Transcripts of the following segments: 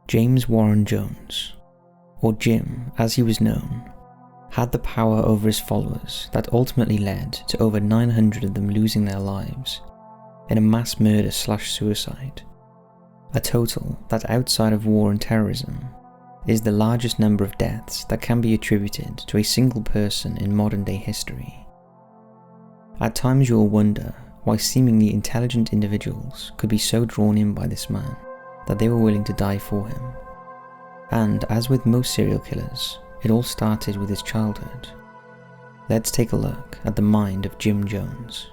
James Warren Jones, or Jim as he was known, had the power over his followers that ultimately led to over 900 of them losing their lives in a mass murder/suicide, a total that outside of war and terrorism is the largest number of deaths that can be attributed to a single person in modern day history. At times you will wonder why seemingly intelligent individuals could be so drawn in by this man that they were willing to die for him. And as with most serial killers, it all started with his childhood. Let's take a look at the mind of Jim Jones.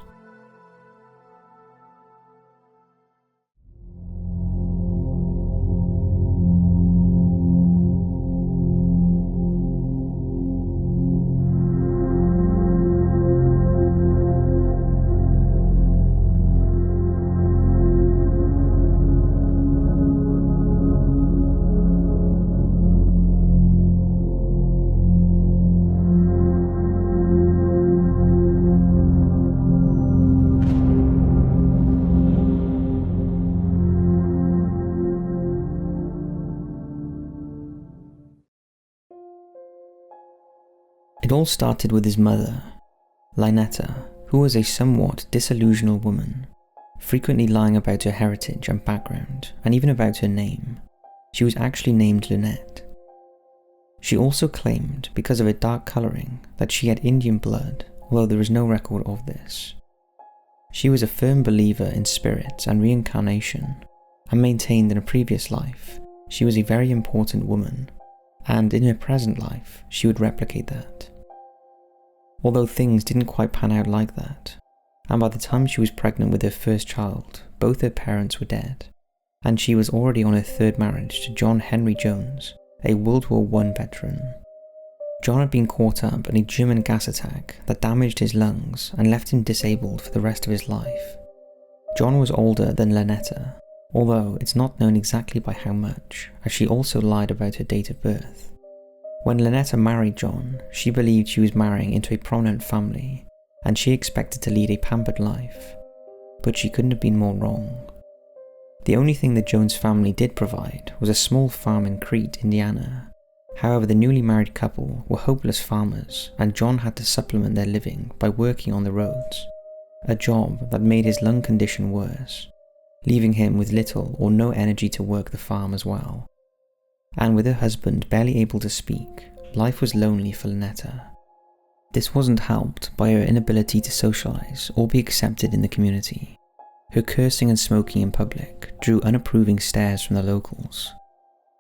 It all started with his mother, Lynetta, who was a somewhat disillusional woman, frequently lying about her heritage and background, and even about her name. She was actually named Lynette. She also claimed, because of her dark colouring, that she had Indian blood, although there is no record of this. She was a firm believer in spirits and reincarnation, and maintained in a previous life she was a very important woman, and in her present life she would replicate that. Although things didn't quite pan out like that, and by the time she was pregnant with her first child, both her parents were dead, and she was already on her third marriage to John Henry Jones, a World War I veteran. John had been caught up in a German gas attack that damaged his lungs and left him disabled for the rest of his life. John was older than Lynetta, although it's not known exactly by how much, as she also lied about her date of birth. When Lynetta married John, she believed she was marrying into a prominent family, and she expected to lead a pampered life, but she couldn't have been more wrong. The only thing the Jones family did provide was a small farm in Crete, Indiana. However, the newly married couple were hopeless farmers, and John had to supplement their living by working on the roads, a job that made his lung condition worse, leaving him with little or no energy to work the farm as well. And with her husband barely able to speak, life was lonely for Lynetta. This wasn't helped by her inability to socialise or be accepted in the community. Her cursing and smoking in public drew unapproving stares from the locals.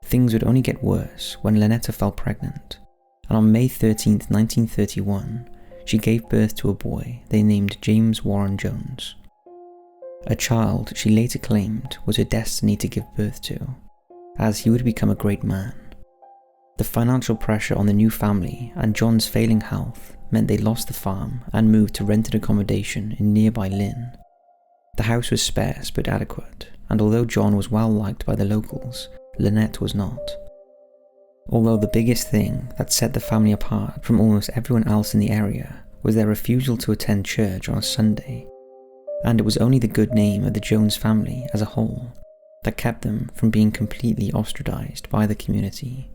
Things would only get worse when Lynetta fell pregnant, and on May 13, 1931, she gave birth to a boy they named James Warren Jones. A child she later claimed was her destiny to give birth to, as he would become a great man. The financial pressure on the new family and John's failing health meant they lost the farm and moved to rented accommodation in nearby Lynn. The house was sparse but adequate, and although John was well liked by the locals, Lynette was not. Although the biggest thing that set the family apart from almost everyone else in the area was their refusal to attend church on a Sunday, and it was only the good name of the Jones family as a whole that kept them from being completely ostracized by the community.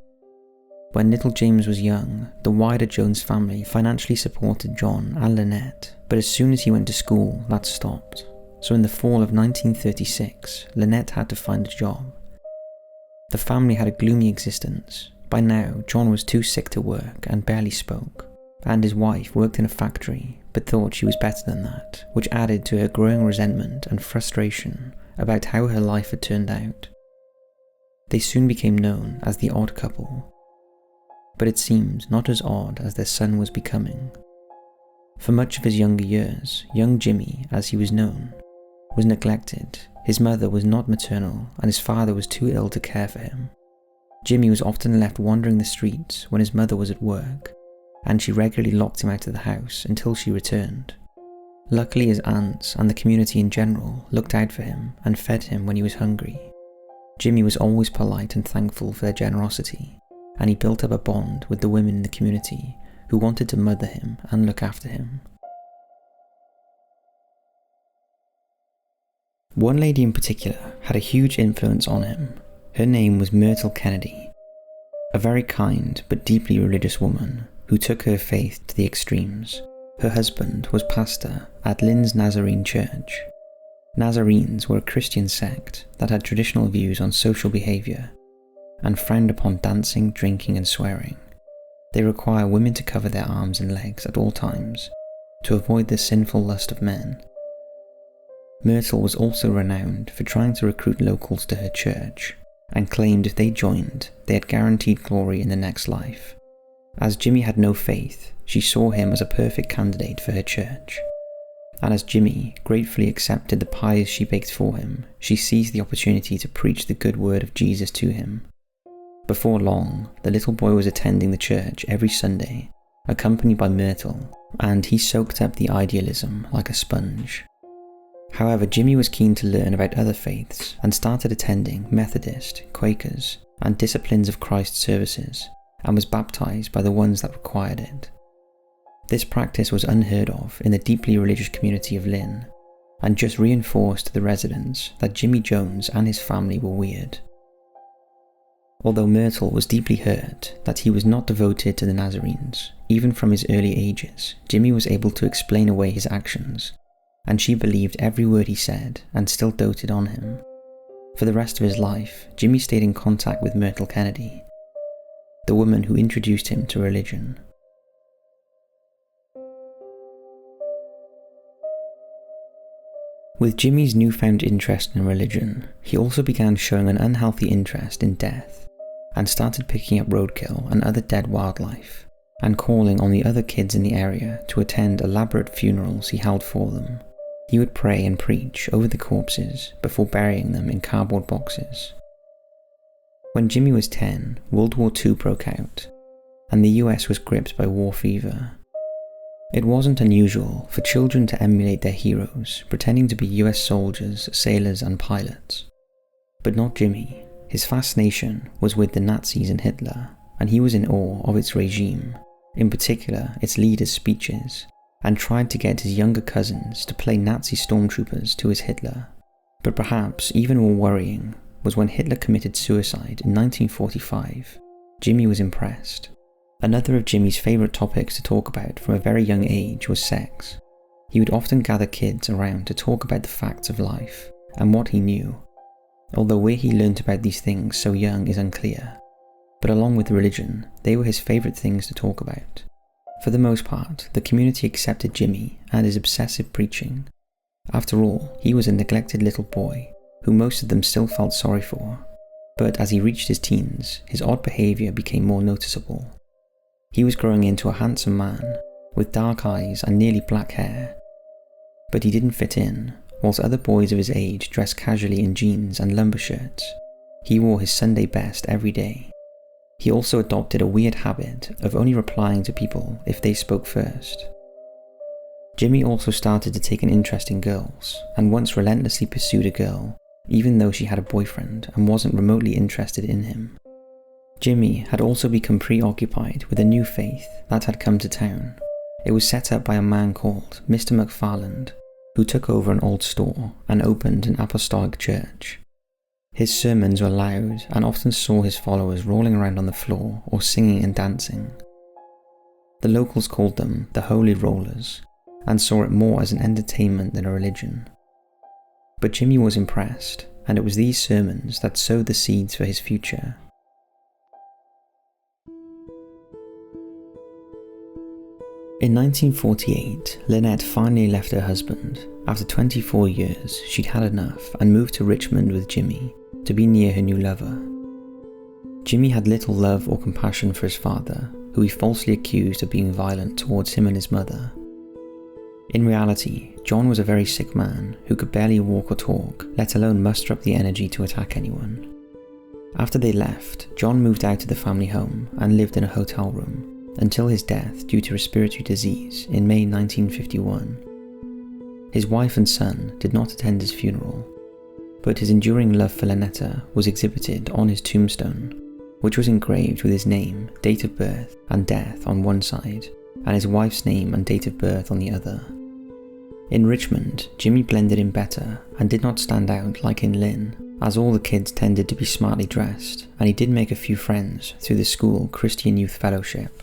When little James was young, the wider Jones family financially supported John and Lynette, but as soon as he went to school, that stopped. So in the fall of 1936, Lynette had to find a job. The family had a gloomy existence. By now, John was too sick to work and barely spoke, and his wife worked in a factory but thought she was better than that, which added to her growing resentment and frustration about how her life had turned out. They soon became known as the odd couple, but it seemed not as odd as their son was becoming. For much of his younger years, young Jimmy, as he was known, was neglected. His mother was not maternal and his father was too ill to care for him. Jimmy was often left wandering the streets when his mother was at work, and she regularly locked him out of the house until she returned. Luckily, his aunts and the community in general looked out for him and fed him when he was hungry. Jimmy was always polite and thankful for their generosity, and he built up a bond with the women in the community who wanted to mother him and look after him. One lady in particular had a huge influence on him. Her name was Myrtle Kennedy, a very kind but deeply religious woman who took her faith to the extremes. Her husband was pastor at Lynn's Nazarene Church. Nazarenes were a Christian sect that had traditional views on social behaviour and frowned upon dancing, drinking and swearing. They require women to cover their arms and legs at all times to avoid the sinful lust of men. Myrtle was also renowned for trying to recruit locals to her church and claimed if they joined, they had guaranteed glory in the next life. As Jimmy had no faith, she saw him as a perfect candidate for her church. And as Jimmy gratefully accepted the pies she baked for him, she seized the opportunity to preach the good word of Jesus to him. Before long, the little boy was attending the church every Sunday, accompanied by Myrtle, and he soaked up the idealism like a sponge. However, Jimmy was keen to learn about other faiths and started attending Methodist, Quakers, and Disciplines of Christ services, and was baptized by the ones that required it. This practice was unheard of in the deeply religious community of Lynn, and just reinforced to the residents that Jimmy Jones and his family were weird. Although Myrtle was deeply hurt that he was not devoted to the Nazarenes, even from his early ages, Jimmy was able to explain away his actions, and she believed every word he said and still doted on him. For the rest of his life, Jimmy stayed in contact with Myrtle Kennedy, the woman who introduced him to religion. With Jimmy's newfound interest in religion, he also began showing an unhealthy interest in death, and started picking up roadkill and other dead wildlife, and calling on the other kids in the area to attend elaborate funerals he held for them. He would pray and preach over the corpses before burying them in cardboard boxes. When Jimmy was 10, World War II broke out, and the US was gripped by war fever. It wasn't unusual for children to emulate their heroes, pretending to be US soldiers, sailors and pilots. But not Jimmy. His fascination was with the Nazis and Hitler, and he was in awe of its regime, in particular its leaders' speeches, and tried to get his younger cousins to play Nazi stormtroopers to his Hitler. But perhaps even more worrying was when Hitler committed suicide in 1945. Jimmy was impressed. Another of Jimmy's favourite topics to talk about from a very young age was sex. He would often gather kids around to talk about the facts of life and what he knew, although where he learnt about these things so young is unclear. But along with religion, they were his favourite things to talk about. For the most part, the community accepted Jimmy and his obsessive preaching. After all, he was a neglected little boy, who most of them still felt sorry for. But as he reached his teens, his odd behaviour became more noticeable. He was growing into a handsome man, with dark eyes and nearly black hair. But he didn't fit in. Whilst other boys of his age dressed casually in jeans and lumber shirts, he wore his Sunday best every day. He also adopted a weird habit of only replying to people if they spoke first. Jimmy also started to take an interest in girls, and once relentlessly pursued a girl, even though she had a boyfriend and wasn't remotely interested in him. Jimmy had also become preoccupied with a new faith that had come to town. It was set up by a man called Mr. McFarland, who took over an old store and opened an apostolic church. His sermons were loud and often saw his followers rolling around on the floor or singing and dancing. The locals called them the Holy Rollers and saw it more as an entertainment than a religion. But Jimmy was impressed, and it was these sermons that sowed the seeds for his future. In 1948, Lynette finally left her husband. After 24 years, she'd had enough and moved to Richmond with Jimmy to be near her new lover. Jimmy had little love or compassion for his father, who he falsely accused of being violent towards him and his mother. In reality, John was a very sick man who could barely walk or talk, let alone muster up the energy to attack anyone. After they left, John moved out of the family home and lived in a hotel room until his death due to respiratory disease in May 1951. His wife and son did not attend his funeral, but his enduring love for Lynetta was exhibited on his tombstone, which was engraved with his name, date of birth and death on one side, and his wife's name and date of birth on the other. In Richmond, Jimmy blended in better and did not stand out like in Lynn, as all the kids tended to be smartly dressed, and he did make a few friends through the school Christian Youth Fellowship.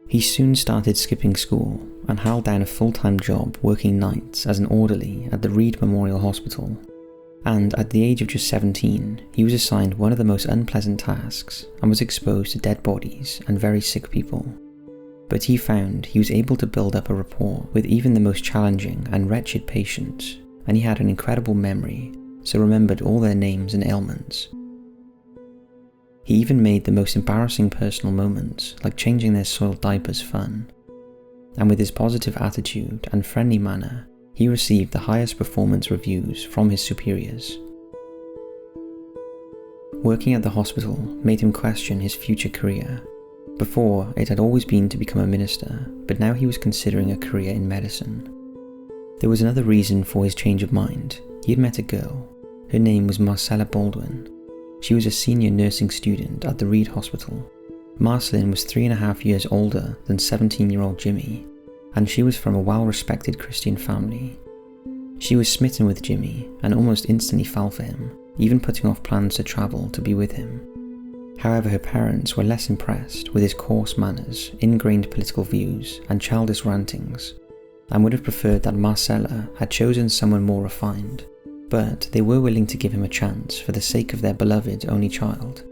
He soon started skipping school and held down a full-time job working nights as an orderly at the Reed Memorial Hospital, and at the age of just 17, he was assigned one of the most unpleasant tasks and was exposed to dead bodies and very sick people. But he found he was able to build up a rapport with even the most challenging and wretched patients, and he had an incredible memory, so remembered all their names and ailments. He even made the most embarrassing personal moments, like changing their soiled diapers, fun. And with his positive attitude and friendly manner, he received the highest performance reviews from his superiors. Working at the hospital made him question his future career. Before, it had always been to become a minister, but now he was considering a career in medicine. There was another reason for his change of mind. He had met a girl. Her name was Marcella Baldwin. She was a senior nursing student at the Reed Hospital. Marceline was 3.5 years older than 17-year-old Jimmy, and she was from a well-respected Christian family. She was smitten with Jimmy and almost instantly fell for him, even putting off plans to travel to be with him. However, her parents were less impressed with his coarse manners, ingrained political views, and childish rantings, and would have preferred that Marcella had chosen someone more refined, but they were willing to give him a chance for the sake of their beloved only child.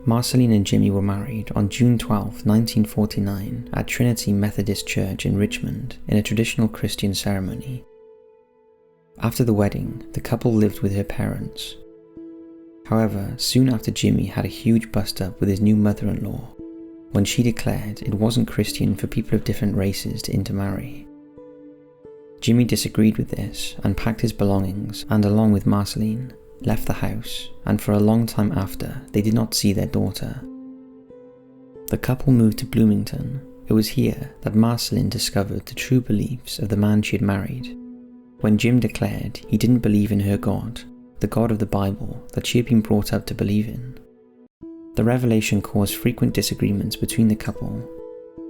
Marceline and Jimmy were married on June 12, 1949 at Trinity Methodist Church in Richmond in a traditional Christian ceremony. After the wedding, the couple lived with her parents. However, soon after, Jimmy had a huge bust-up with his new mother-in-law when she declared it wasn't Christian for people of different races to intermarry. Jimmy disagreed with this and packed his belongings and, along with Marceline, left the house, and for a long time after, they did not see their daughter. The couple moved to Bloomington. It was here that Marceline discovered the true beliefs of the man she had married. When Jim declared he didn't believe in her God, the God of the Bible that she had been brought up to believe in. The revelation caused frequent disagreements between the couple.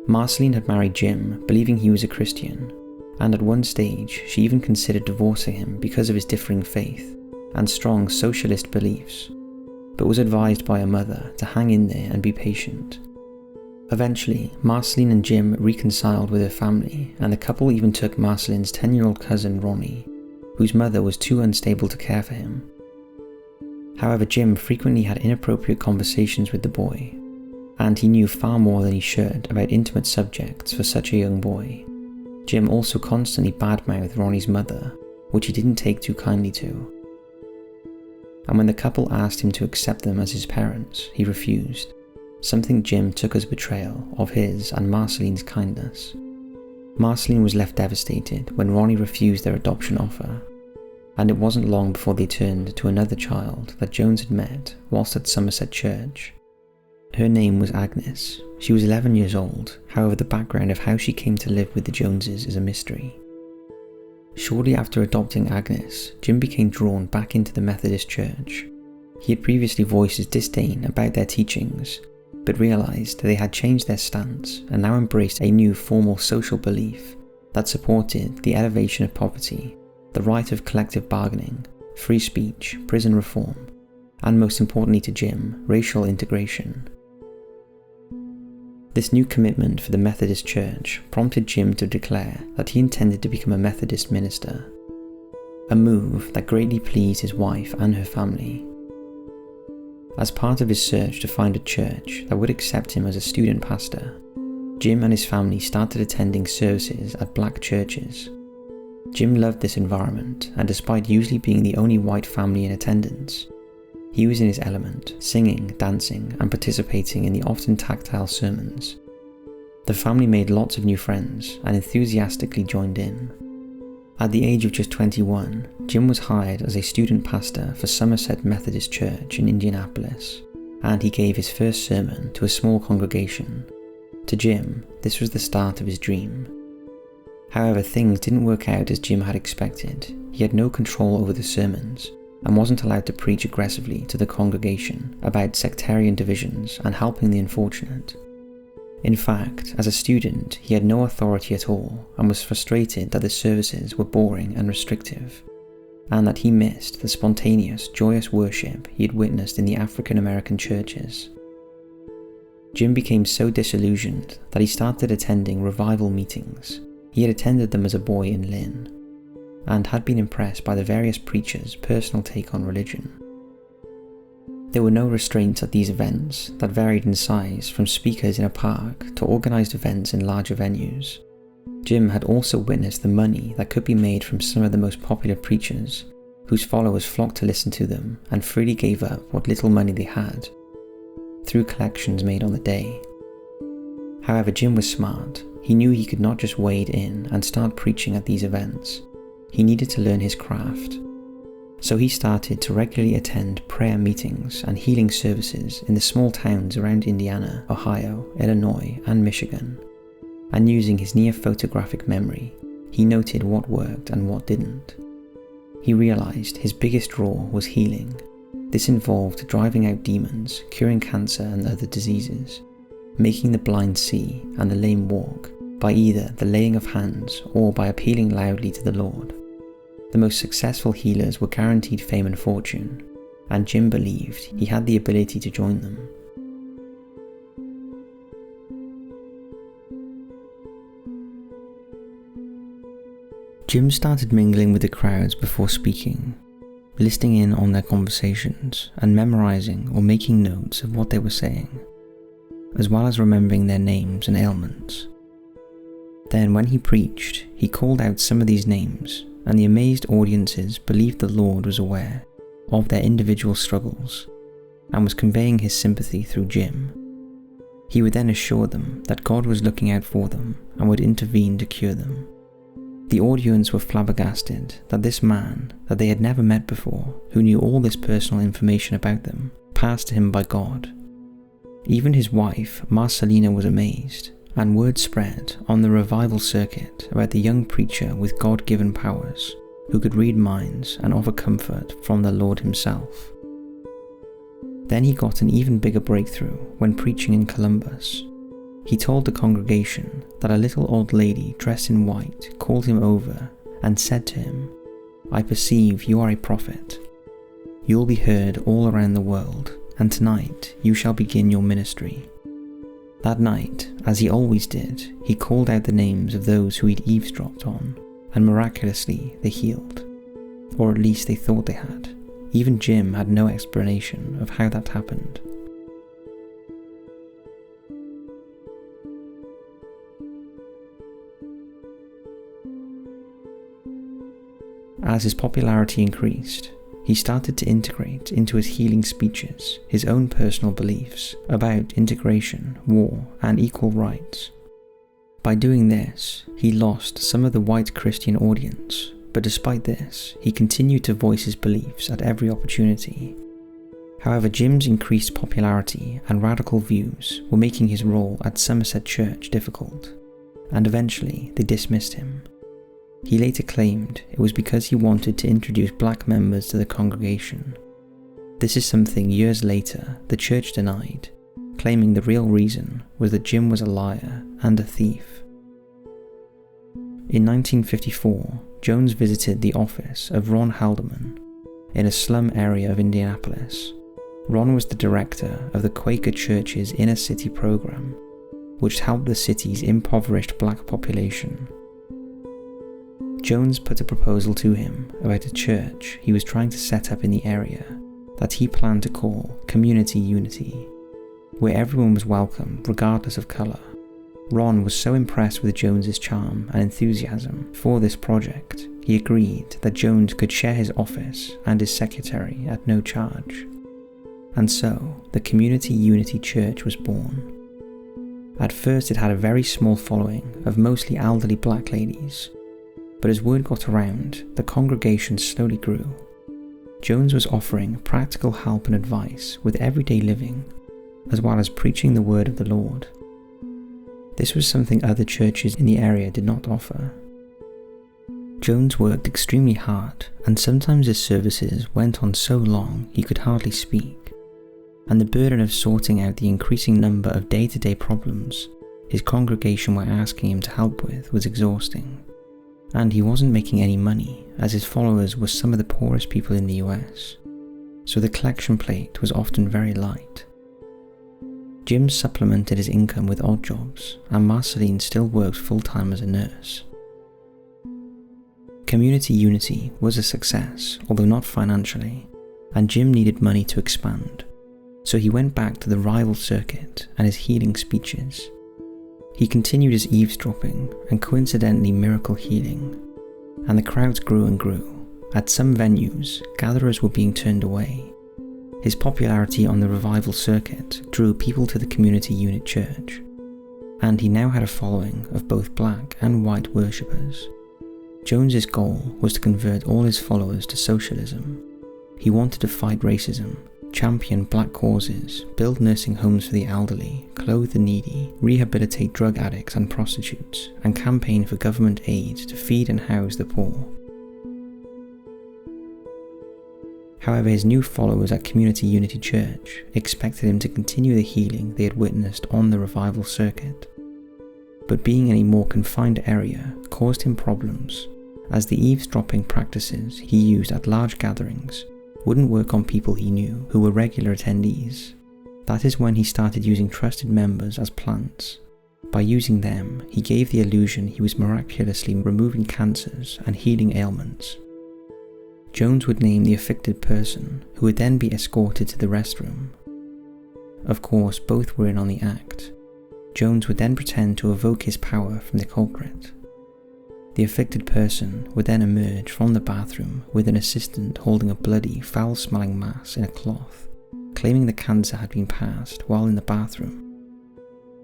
Marceline had married Jim believing he was a Christian, and at one stage she even considered divorcing him because of his differing faith and strong socialist beliefs, but was advised by her mother to hang in there and be patient. Eventually, Marceline and Jim reconciled with her family, and the couple even took Marceline's 10-year-old cousin Ronnie, whose mother was too unstable to care for him. However, Jim frequently had inappropriate conversations with the boy, and he knew far more than he should about intimate subjects for such a young boy. Jim also constantly badmouthed Ronnie's mother, which he didn't take too kindly to. And when the couple asked him to accept them as his parents, he refused, something Jim took as betrayal of his and Marceline's kindness. Marceline was left devastated when Ronnie refused their adoption offer, and it wasn't long before they turned to another child that Jones had met whilst at Somerset Church. Her name was Agnes. She was 11 years old, however the background of how she came to live with the Joneses is a mystery. Shortly after adopting Agnes, Jim became drawn back into the Methodist Church. He had previously voiced his disdain about their teachings, but realised they had changed their stance and now embraced a new formal social belief that supported the elevation of poverty, the right of collective bargaining, free speech, prison reform, and most importantly to Jim, racial integration. This new commitment for the Methodist Church prompted Jim to declare that he intended to become a Methodist minister, a move that greatly pleased his wife and her family. As part of his search to find a church that would accept him as a student pastor, Jim and his family started attending services at black churches. Jim loved this environment, and despite usually being the only white family in attendance, he was in his element, singing, dancing, and participating in the often tactile sermons. The family made lots of new friends and enthusiastically joined in. At the age of just 21, Jim was hired as a student pastor for Somerset Methodist Church in Indianapolis, and he gave his first sermon to a small congregation. To Jim, this was the start of his dream. However, things didn't work out as Jim had expected. He had no control over the sermons, and wasn't allowed to preach aggressively to the congregation about sectarian divisions and helping the unfortunate. In fact, as a student, he had no authority at all and was frustrated that the services were boring and restrictive, and that he missed the spontaneous, joyous worship he had witnessed in the African American churches. Jim became so disillusioned that he started attending revival meetings. He had attended them as a boy in Lynn, and had been impressed by the various preachers' personal take on religion. There were no restraints at these events that varied in size from speakers in a park to organised events in larger venues. Jim had also witnessed the money that could be made from some of the most popular preachers, whose followers flocked to listen to them and freely gave up what little money they had, through collections made on the day. However, Jim was smart. He knew he could not just wade in and start preaching at these events. He needed to learn his craft. So he started to regularly attend prayer meetings and healing services in the small towns around Indiana, Ohio, Illinois, and Michigan. And using his near photographic memory, he noted what worked and what didn't. He realized his biggest draw was healing. This involved driving out demons, curing cancer and other diseases, making the blind see and the lame walk by either the laying of hands or by appealing loudly to the Lord. The most successful healers were guaranteed fame and fortune, and Jim believed he had the ability to join them. Jim started mingling with the crowds before speaking, listening in on their conversations and memorizing or making notes of what they were saying, as well as remembering their names and ailments. Then when he preached, he called out some of these names, and the amazed audiences believed the Lord was aware of their individual struggles and was conveying his sympathy through Jim. He would then assure them that God was looking out for them and would intervene to cure them. The audience were flabbergasted that this man, that they had never met before, who knew all this personal information about them, passed to him by God. Even his wife, Marcelina, was amazed, and word spread on the revival circuit about the young preacher with God-given powers, who could read minds and offer comfort from the Lord himself. Then he got an even bigger breakthrough when preaching in Columbus. He told the congregation that a little old lady dressed in white called him over and said to him, "I perceive you are a prophet. You will be heard all around the world, and tonight you shall begin your ministry." That night, as he always did, he called out the names of those who he'd eavesdropped on, and miraculously they healed. Or at least they thought they had. Even Jim had no explanation of how that happened. As his popularity increased, he started to integrate into his healing speeches his own personal beliefs about integration, war, and equal rights. By doing this, he lost some of the white Christian audience, but despite this, he continued to voice his beliefs at every opportunity. However, Jim's increased popularity and radical views were making his role at Somerset Church difficult, and eventually they dismissed him. He later claimed it was because he wanted to introduce black members to the congregation. This is something years later the church denied, claiming the real reason was that Jim was a liar and a thief. In 1954, Jones visited the office of Ron Haldeman in a slum area of Indianapolis. Ron was the director of the Quaker Church's Inner City program, which helped the city's impoverished black population. Jones put a proposal to him about a church he was trying to set up in the area that he planned to call Community Unity, where everyone was welcome regardless of colour. Ron was so impressed with Jones's charm and enthusiasm for this project, he agreed that Jones could share his office and his secretary at no charge. And so, the Community Unity Church was born. At first it had a very small following of mostly elderly black ladies, but as word got around, the congregation slowly grew. Jones was offering practical help and advice with everyday living, as well as preaching the word of the Lord. This was something other churches in the area did not offer. Jones worked extremely hard, and sometimes his services went on so long he could hardly speak, and the burden of sorting out the increasing number of day-to-day problems his congregation were asking him to help with was exhausting, and he wasn't making any money as his followers were some of the poorest people in the US, so the collection plate was often very light. Jim supplemented his income with odd jobs, and Marceline still worked full-time as a nurse. Community Unity was a success, although not financially, and Jim needed money to expand, so he went back to the rival circuit and his healing speeches. He continued his eavesdropping and coincidentally miracle healing, and the crowds grew and grew. At some venues, gatherers were being turned away. His popularity on the revival circuit drew people to the Community Unit Church, and he now had a following of both black and white worshippers. Jones's goal was to convert all his followers to socialism. He wanted to fight racism, champion black causes, build nursing homes for the elderly, clothe the needy, rehabilitate drug addicts and prostitutes, and campaign for government aid to feed and house the poor. However, his new followers at Community Unity Church expected him to continue the healing they had witnessed on the revival circuit. But being in a more confined area caused him problems, as the eavesdropping practices he used at large gatherings wouldn't work on people he knew who were regular attendees. That is when he started using trusted members as plants. By using them, he gave the illusion he was miraculously removing cancers and healing ailments. Jones would name the affected person, who would then be escorted to the restroom. Of course, both were in on the act. Jones would then pretend to evoke his power from the culprit. The affected person would then emerge from the bathroom with an assistant holding a bloody, foul-smelling mass in a cloth, claiming the cancer had been passed while in the bathroom.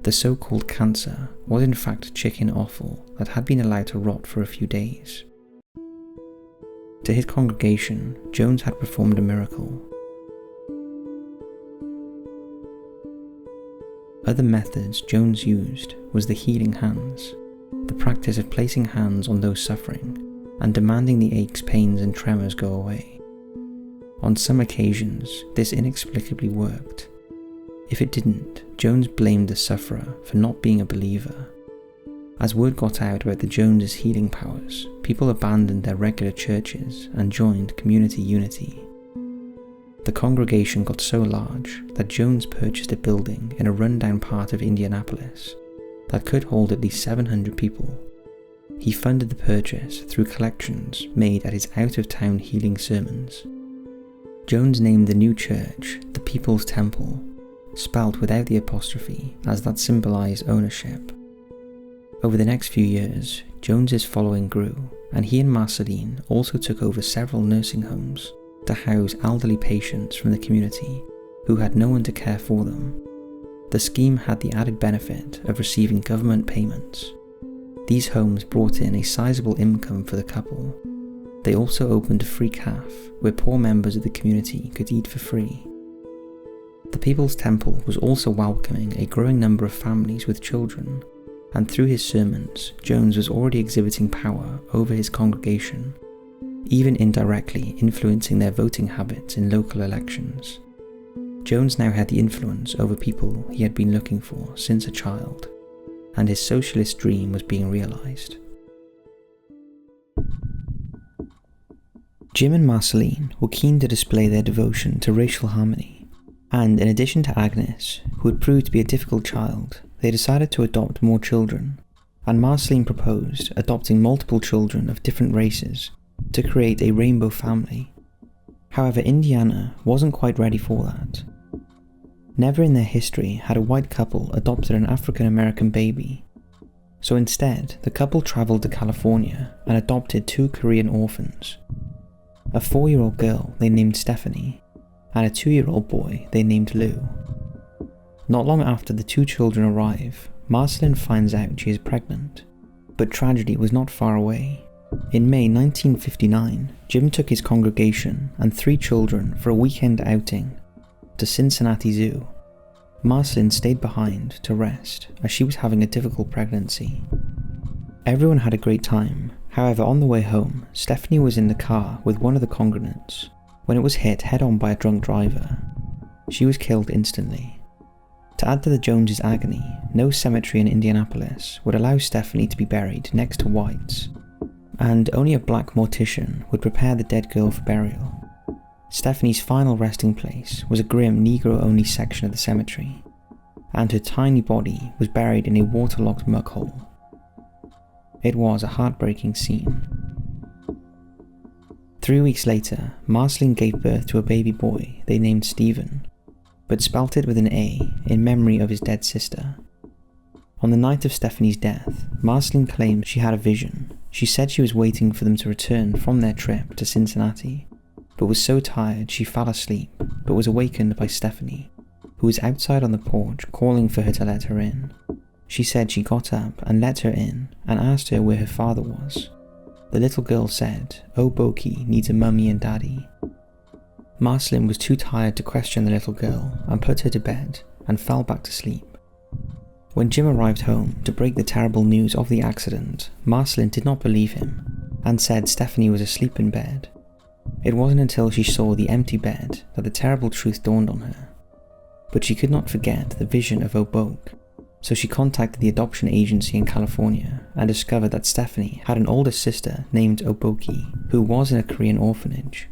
The so-called cancer was in fact chicken offal that had been allowed to rot for a few days. To his congregation, Jones had performed a miracle. Other methods Jones used was the healing hands, the practice of placing hands on those suffering and demanding the aches, pains and tremors go away. On some occasions, this inexplicably worked. If it didn't, Jones blamed the sufferer for not being a believer. As word got out about the Joneses' healing powers, people abandoned their regular churches and joined Community Unity. The congregation got so large that Jones purchased a building in a rundown part of Indianapolis that could hold at least 700 people. He funded the purchase through collections made at his out-of-town healing sermons. Jones named the new church the People's Temple, spelt without the apostrophe, as that symbolized ownership. Over the next few years, Jones's following grew, and he and Marceline also took over several nursing homes to house elderly patients from the community who had no one to care for them. The scheme had the added benefit of receiving government payments. These homes brought in a sizable income for the couple. They also opened a free cafe where poor members of the community could eat for free. The People's Temple was also welcoming a growing number of families with children, and through his sermons, Jones was already exhibiting power over his congregation, even indirectly influencing their voting habits in local elections. Jones now had the influence over people he had been looking for since a child, and his socialist dream was being realized. Jim and Marceline were keen to display their devotion to racial harmony, and in addition to Agnes, who had proved to be a difficult child, they decided to adopt more children, and Marceline proposed adopting multiple children of different races to create a rainbow family. However, Indiana wasn't quite ready for that. Never in their history had a white couple adopted an African American baby, so instead the couple travelled to California and adopted 2 Korean orphans, a 4-year-old girl they named Stephanie, and a 2-year-old boy they named Lou. Not long after the 2 children arrive, Marceline finds out she is pregnant, but tragedy was not far away. In May 1959, Jim took his congregation and 3 children for a weekend outing to Cincinnati Zoo. Marceline stayed behind to rest as she was having a difficult pregnancy. Everyone had a great time. However, on the way home, Stephanie was in the car with one of the congregants when it was hit head-on by a drunk driver. She was killed instantly. To add to the Joneses' agony, no cemetery in Indianapolis would allow Stephanie to be buried next to whites, and only a black mortician would prepare the dead girl for burial. Stephanie's final resting place was a grim Negro-only section of the cemetery, and her tiny body was buried in a waterlogged muck hole. It was a heartbreaking scene. 3 weeks later, Marceline gave birth to a baby boy they named Stephen, but spelt it with an A in memory of his dead sister. On the night of Stephanie's death, Marceline claimed she had a vision. She said she was waiting for them to return from their trip to Cincinnati, but was so tired she fell asleep, but was awakened by Stephanie, who was outside on the porch calling for her to let her in. She said she got up and let her in and asked her where her father was. The little girl said, "Oh, Boki needs a mummy and daddy." Marceline was too tired to question the little girl and put her to bed and fell back to sleep. When Jim arrived home to break the terrible news of the accident, Marceline did not believe him and said Stephanie was asleep in bed. It wasn't until she saw the empty bed that the terrible truth dawned on her. But she could not forget the vision of Obok, so she contacted the adoption agency in California and discovered that Stephanie had an older sister named Oboki, who was in a Korean orphanage.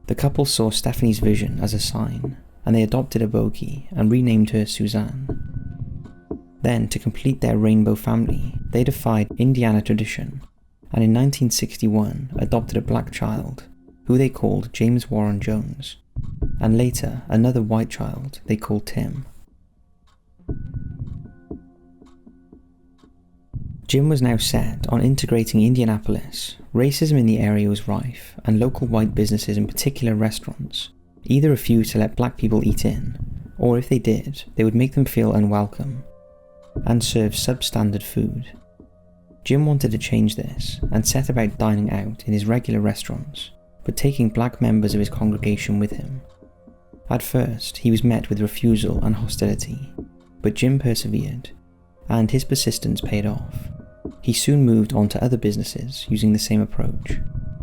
The couple saw Stephanie's vision as a sign, and they adopted Oboki and renamed her Suzanne. Then, to complete their rainbow family, they defied Indiana tradition, and in 1961 adopted a black child, who they called James Warren Jones, and later another white child they called Tim. Jim was now set on integrating Indianapolis. Racism in the area was rife, and local white businesses, in particular restaurants, either refused to let black people eat in, or if they did, they would make them feel unwelcome, and serve substandard food. Jim wanted to change this, and set about dining out in his regular restaurants, but taking black members of his congregation with him. At first, he was met with refusal and hostility, but Jim persevered, and his persistence paid off. He soon moved on to other businesses using the same approach,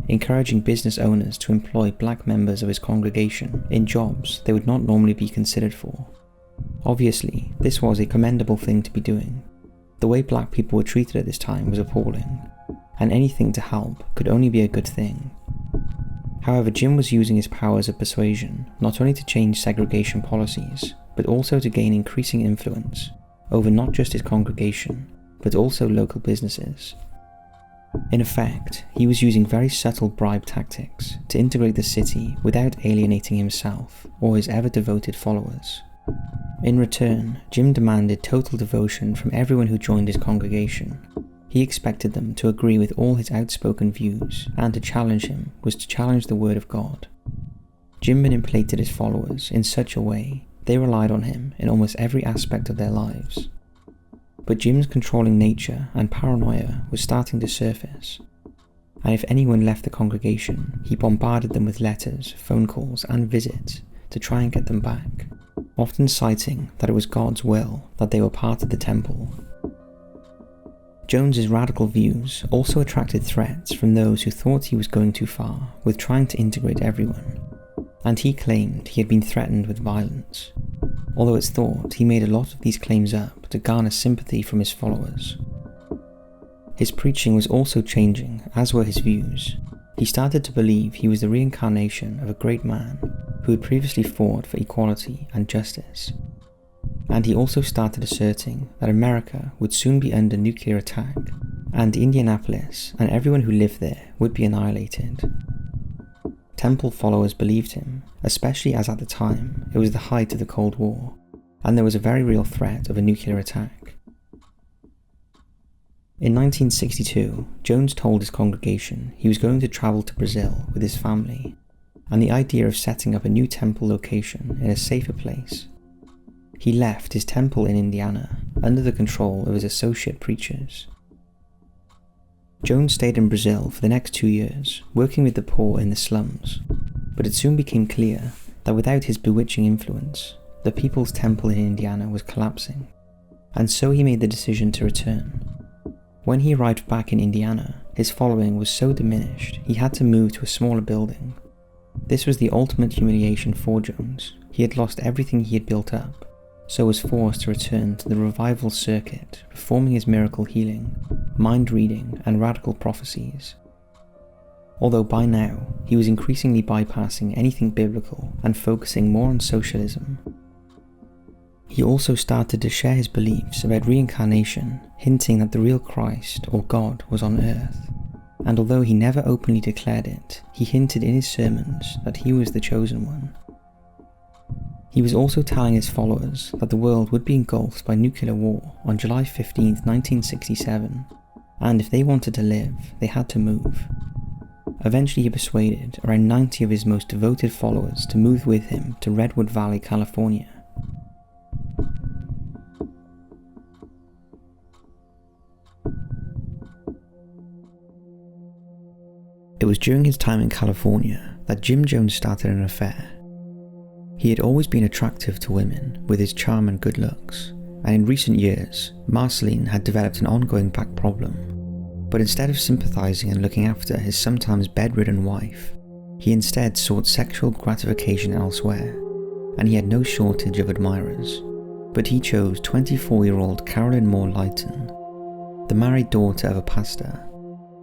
encouraging business owners to employ black members of his congregation in jobs they would not normally be considered for. Obviously, this was a commendable thing to be doing. The way black people were treated at this time was appalling, and anything to help could only be a good thing. However, Jim was using his powers of persuasion not only to change segregation policies, but also to gain increasing influence over not just his congregation, but also local businesses. In effect, he was using very subtle bribe tactics to integrate the city without alienating himself or his ever-devoted followers. In return, Jim demanded total devotion from everyone who joined his congregation. He expected them to agree with all his outspoken views, and to challenge him was to challenge the word of God. Jim manipulated his followers in such a way they relied on him in almost every aspect of their lives. But Jim's controlling nature and paranoia was starting to surface, and if anyone left the congregation, he bombarded them with letters, phone calls, and visits to try and get them back, often citing that it was God's will that they were part of the temple. Jones's radical views also attracted threats from those who thought he was going too far with trying to integrate everyone, and he claimed he had been threatened with violence, although it's thought he made a lot of these claims up to garner sympathy from his followers. His preaching was also changing, as were his views. He started to believe he was the reincarnation of a great man who had previously fought for equality and justice. And he also started asserting that America would soon be under nuclear attack, and Indianapolis and everyone who lived there would be annihilated. Temple followers believed him, especially as at the time it was the height of the Cold War, and there was a very real threat of a nuclear attack. In 1962, Jones told his congregation he was going to travel to Brazil with his family, and the idea of setting up a new temple location in a safer place. He left his temple in Indiana under the control of his associate preachers. Jones stayed in Brazil for the next 2 years, working with the poor in the slums, but it soon became clear that without his bewitching influence, the People's Temple in Indiana was collapsing, and so he made the decision to return. When he arrived back in Indiana, his following was so diminished he had to move to a smaller building. This was the ultimate humiliation for Jones. He had lost everything he had built up, so was forced to return to the revival circuit, performing his miracle healing, mind reading, and radical prophecies. Although by now, he was increasingly bypassing anything biblical and focusing more on socialism. He also started to share his beliefs about reincarnation, hinting that the real Christ, or God, was on earth. And although he never openly declared it, he hinted in his sermons that he was the chosen one. He was also telling his followers that the world would be engulfed by nuclear war on July 15, 1967, and if they wanted to live, they had to move. Eventually he persuaded around 90 of his most devoted followers to move with him to Redwood Valley, California. It was during his time in California that Jim Jones started an affair. He had always been attractive to women with his charm and good looks, and in recent years, Marceline had developed an ongoing back problem. But instead of sympathizing and looking after his sometimes bedridden wife, he instead sought sexual gratification elsewhere, and he had no shortage of admirers. But he chose 24-year-old Carolyn Moore Lighton, the married daughter of a pastor.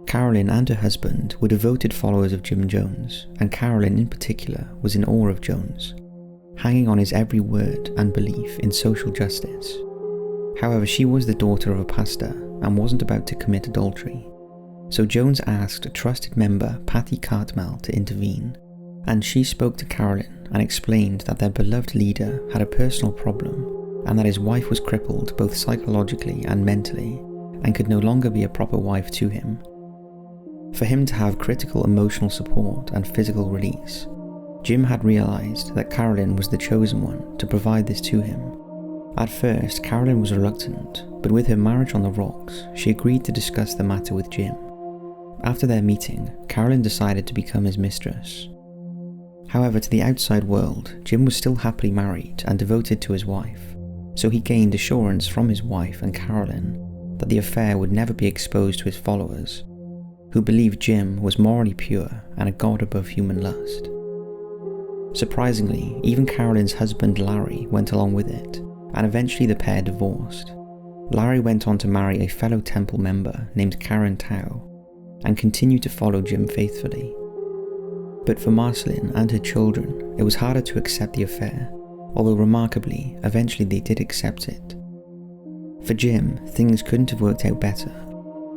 Carolyn and her husband were devoted followers of Jim Jones, and Carolyn in particular was in awe of Jones, hanging on his every word and belief in social justice. However, she was the daughter of a pastor and wasn't about to commit adultery, so Jones asked a trusted member, Patty Cartmel, to intervene, and she spoke to Carolyn and explained that their beloved leader had a personal problem and that his wife was crippled both psychologically and mentally and could no longer be a proper wife to him. For him to have critical emotional support and physical release, Jim had realised that Carolyn was the chosen one to provide this to him. At first, Carolyn was reluctant, but with her marriage on the rocks, she agreed to discuss the matter with Jim. After their meeting, Carolyn decided to become his mistress. However, to the outside world, Jim was still happily married and devoted to his wife, so he gained assurance from his wife and Carolyn that the affair would never be exposed to his followers, who believed Jim was morally pure and a god above human lust. Surprisingly, even Carolyn's husband Larry went along with it, and eventually the pair divorced. Larry went on to marry a fellow temple member named Karen Tao, and continued to follow Jim faithfully. But for Marceline and her children, it was harder to accept the affair, although remarkably, eventually they did accept it. For Jim, things couldn't have worked out better.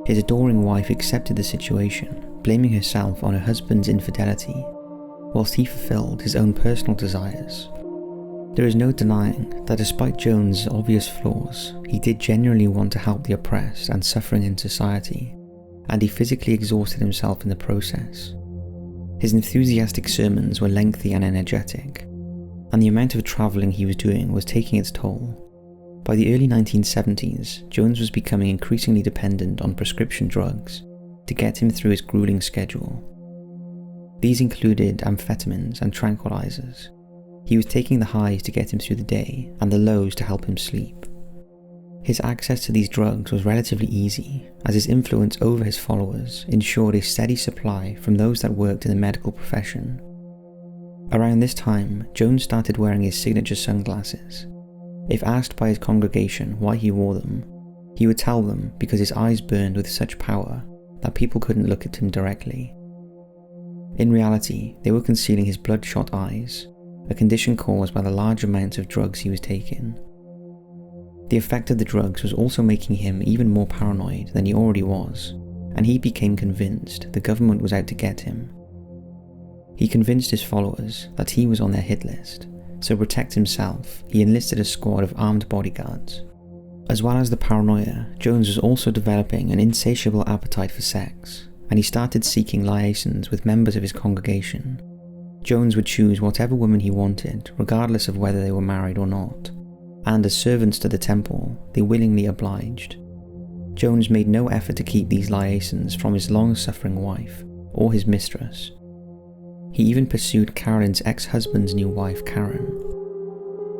His adoring wife accepted the situation, blaming herself on her husband's infidelity, whilst he fulfilled his own personal desires. There is no denying that despite Jones' obvious flaws, he did genuinely want to help the oppressed and suffering in society, and he physically exhausted himself in the process. His enthusiastic sermons were lengthy and energetic, and the amount of travelling he was doing was taking its toll. By the early 1970s, Jones was becoming increasingly dependent on prescription drugs to get him through his grueling schedule. These included amphetamines and tranquilizers. He was taking the highs to get him through the day and the lows to help him sleep. His access to these drugs was relatively easy, as his influence over his followers ensured a steady supply from those that worked in the medical profession. Around this time, Jones started wearing his signature sunglasses. If asked by his congregation why he wore them, he would tell them because his eyes burned with such power that people couldn't look at him directly. In reality, they were concealing his bloodshot eyes, a condition caused by the large amounts of drugs he was taking. The effect of the drugs was also making him even more paranoid than he already was, and he became convinced the government was out to get him. He convinced his followers that he was on their hit list, so to protect himself, he enlisted a squad of armed bodyguards. As well as the paranoia, Jones was also developing an insatiable appetite for sex, and he started seeking liaisons with members of his congregation. Jones would choose whatever woman he wanted, regardless of whether they were married or not, and as servants to the temple, they willingly obliged. Jones made no effort to keep these liaisons from his long-suffering wife, or his mistress. He even pursued Carolyn's ex-husband's new wife, Karen.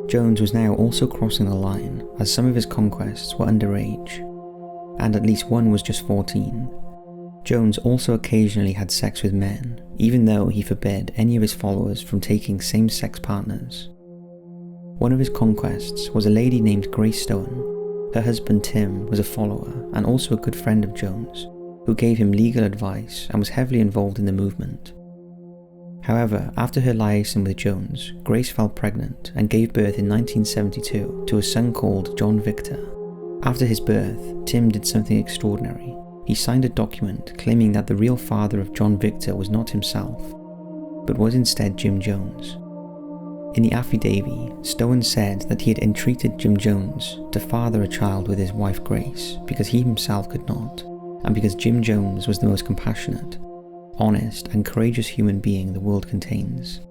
Jones was now also crossing the line, as some of his conquests were underage, and at least one was just 14. Jones also occasionally had sex with men, even though he forbade any of his followers from taking same-sex partners. One of his conquests was a lady named Grace Stone. Her husband Tim was a follower and also a good friend of Jones, who gave him legal advice and was heavily involved in the movement. However, after her liaison with Jones, Grace fell pregnant and gave birth in 1972 to a son called John Victor. After his birth, Tim did something extraordinary. He signed a document claiming that the real father of John Victor was not himself, but was instead Jim Jones. In the affidavit, Stone said that he had entreated Jim Jones to father a child with his wife Grace because he himself could not, and because Jim Jones was the most compassionate, honest and courageous human being the world contains.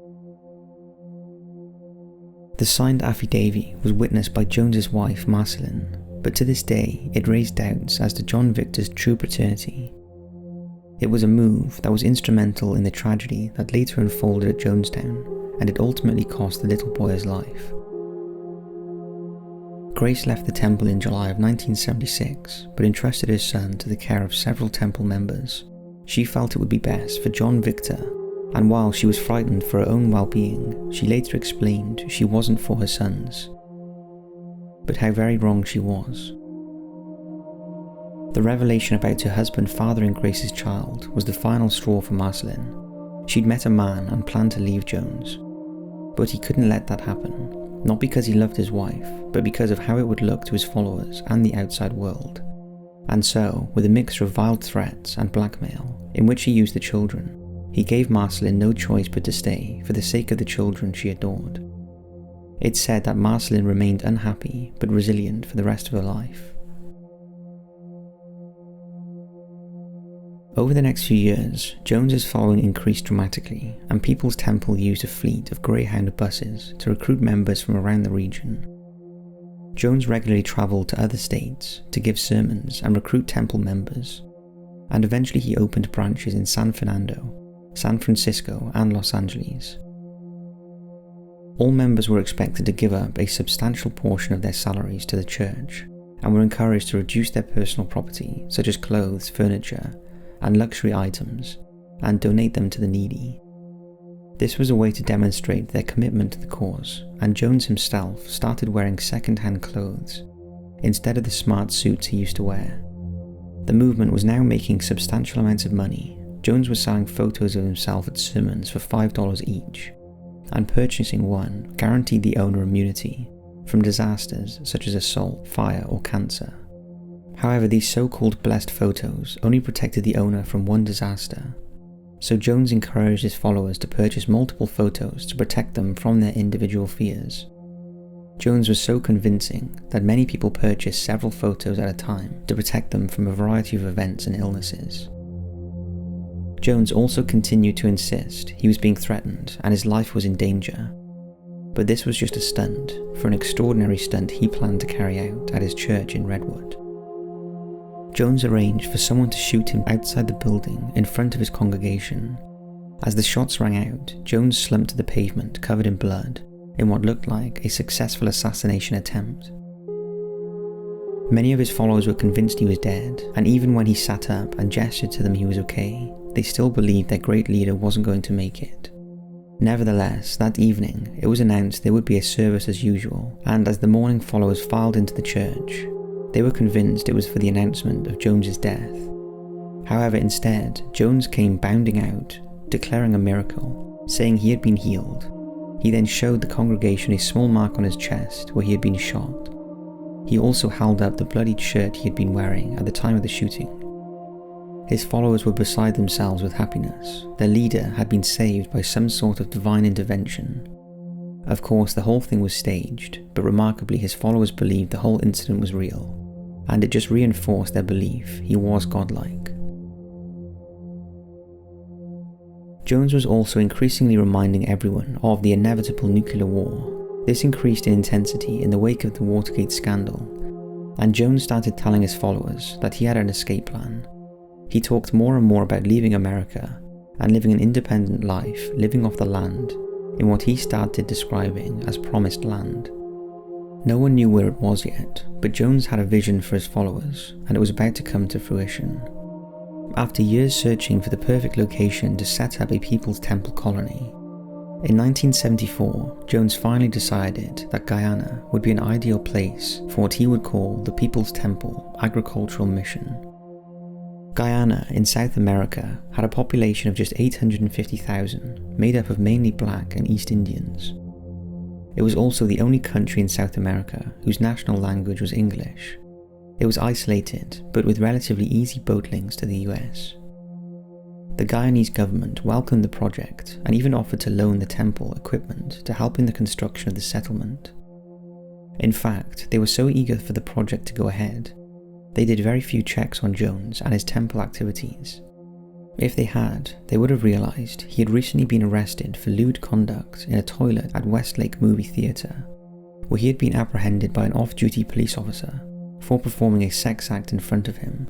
The signed affidavit was witnessed by Jones's wife Marceline, but to this day it raised doubts as to John Victor's true paternity. It was a move that was instrumental in the tragedy that later unfolded at Jonestown, and it ultimately cost the little boy his life. Grace left the temple in July of 1976, but entrusted her son to the care of several temple members. She felt it would be best for John Victor, and while she was frightened for her own well-being, she later explained she wasn't for her sons. But how very wrong she was. The revelation about her husband fathering Grace's child was the final straw for Marceline. She'd met a man and planned to leave Jones, but he couldn't let that happen, not because he loved his wife, but because of how it would look to his followers and the outside world. And so, with a mixture of vile threats and blackmail, in which he used the children, he gave Marceline no choice but to stay for the sake of the children she adored. It's said that Marceline remained unhappy but resilient for the rest of her life. Over the next few years, Jones's following increased dramatically, and People's Temple used a fleet of Greyhound buses to recruit members from around the region. Jones regularly travelled to other states to give sermons and recruit temple members, and eventually he opened branches in San Fernando, San Francisco and Los Angeles. All members were expected to give up a substantial portion of their salaries to the church, and were encouraged to reduce their personal property, such as clothes, furniture, and luxury items, and donate them to the needy. This was a way to demonstrate their commitment to the cause, and Jones himself started wearing second-hand clothes instead of the smart suits he used to wear. The movement was now making substantial amounts of money. Jones was selling photos of himself at sermons for $5 each, and purchasing one guaranteed the owner immunity from disasters such as assault, fire, or cancer. However, these so-called blessed photos only protected the owner from one disaster, so Jones encouraged his followers to purchase multiple photos to protect them from their individual fears. Jones was so convincing that many people purchased several photos at a time to protect them from a variety of events and illnesses. Jones also continued to insist he was being threatened and his life was in danger, but this was just a stunt for an extraordinary stunt he planned to carry out at his church in Redwood. Jones arranged for someone to shoot him outside the building in front of his congregation. As the shots rang out, Jones slumped to the pavement covered in blood in what looked like a successful assassination attempt. Many of his followers were convinced he was dead, and even when he sat up and gestured to them he was okay, they still believed their great leader wasn't going to make it. Nevertheless, that evening, it was announced there would be a service as usual, and as the mourning followers filed into the church, they were convinced it was for the announcement of Jones's death. However, instead, Jones came bounding out, declaring a miracle, saying he had been healed. He then showed the congregation a small mark on his chest where he had been shot. He also held up the bloodied shirt he had been wearing at the time of the shooting. His followers were beside themselves with happiness. Their leader had been saved by some sort of divine intervention. Of course, the whole thing was staged, but remarkably his followers believed the whole incident was real, and it just reinforced their belief he was godlike. Jones was also increasingly reminding everyone of the inevitable nuclear war. This increased in intensity in the wake of the Watergate scandal, and Jones started telling his followers that he had an escape plan. He talked more and more about leaving America and living an independent life, living off the land, in what he started describing as promised land. No one knew where it was yet, but Jones had a vision for his followers, and it was about to come to fruition. After years searching for the perfect location to set up a People's Temple colony, In 1974, Jones finally decided that Guyana would be an ideal place for what he would call the People's Temple Agricultural Mission. Guyana in South America had a population of just 850,000, made up of mainly black and East Indians. It was also the only country in South America whose national language was English. It was isolated, but with relatively easy boat links to the US. The Guyanese government welcomed the project and even offered to loan the temple equipment to help in the construction of the settlement. In fact, they were so eager for the project to go ahead, they did very few checks on Jones and his temple activities. If they had, they would have realised he had recently been arrested for lewd conduct in a toilet at Westlake Movie Theatre, where he had been apprehended by an off-duty police officer for performing a sex act in front of him.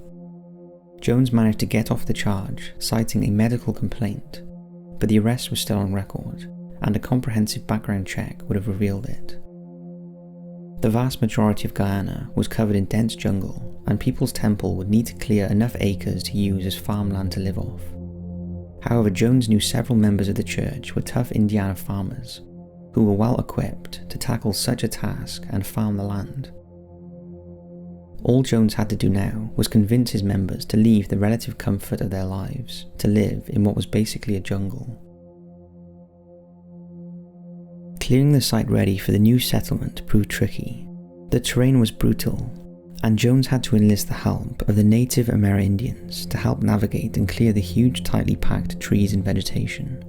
Jones managed to get off the charge, citing a medical complaint, but the arrest was still on record, and a comprehensive background check would have revealed it. The vast majority of Guyana was covered in dense jungle, and People's Temple would need to clear enough acres to use as farmland to live off. However, Jones knew several members of the church were tough Indiana farmers, who were well equipped to tackle such a task and farm the land. All Jones had to do now was convince his members to leave the relative comfort of their lives to live in what was basically a jungle. Clearing the site ready for the new settlement proved tricky. The terrain was brutal, and Jones had to enlist the help of the native Amerindians to help navigate and clear the huge tightly packed trees and vegetation.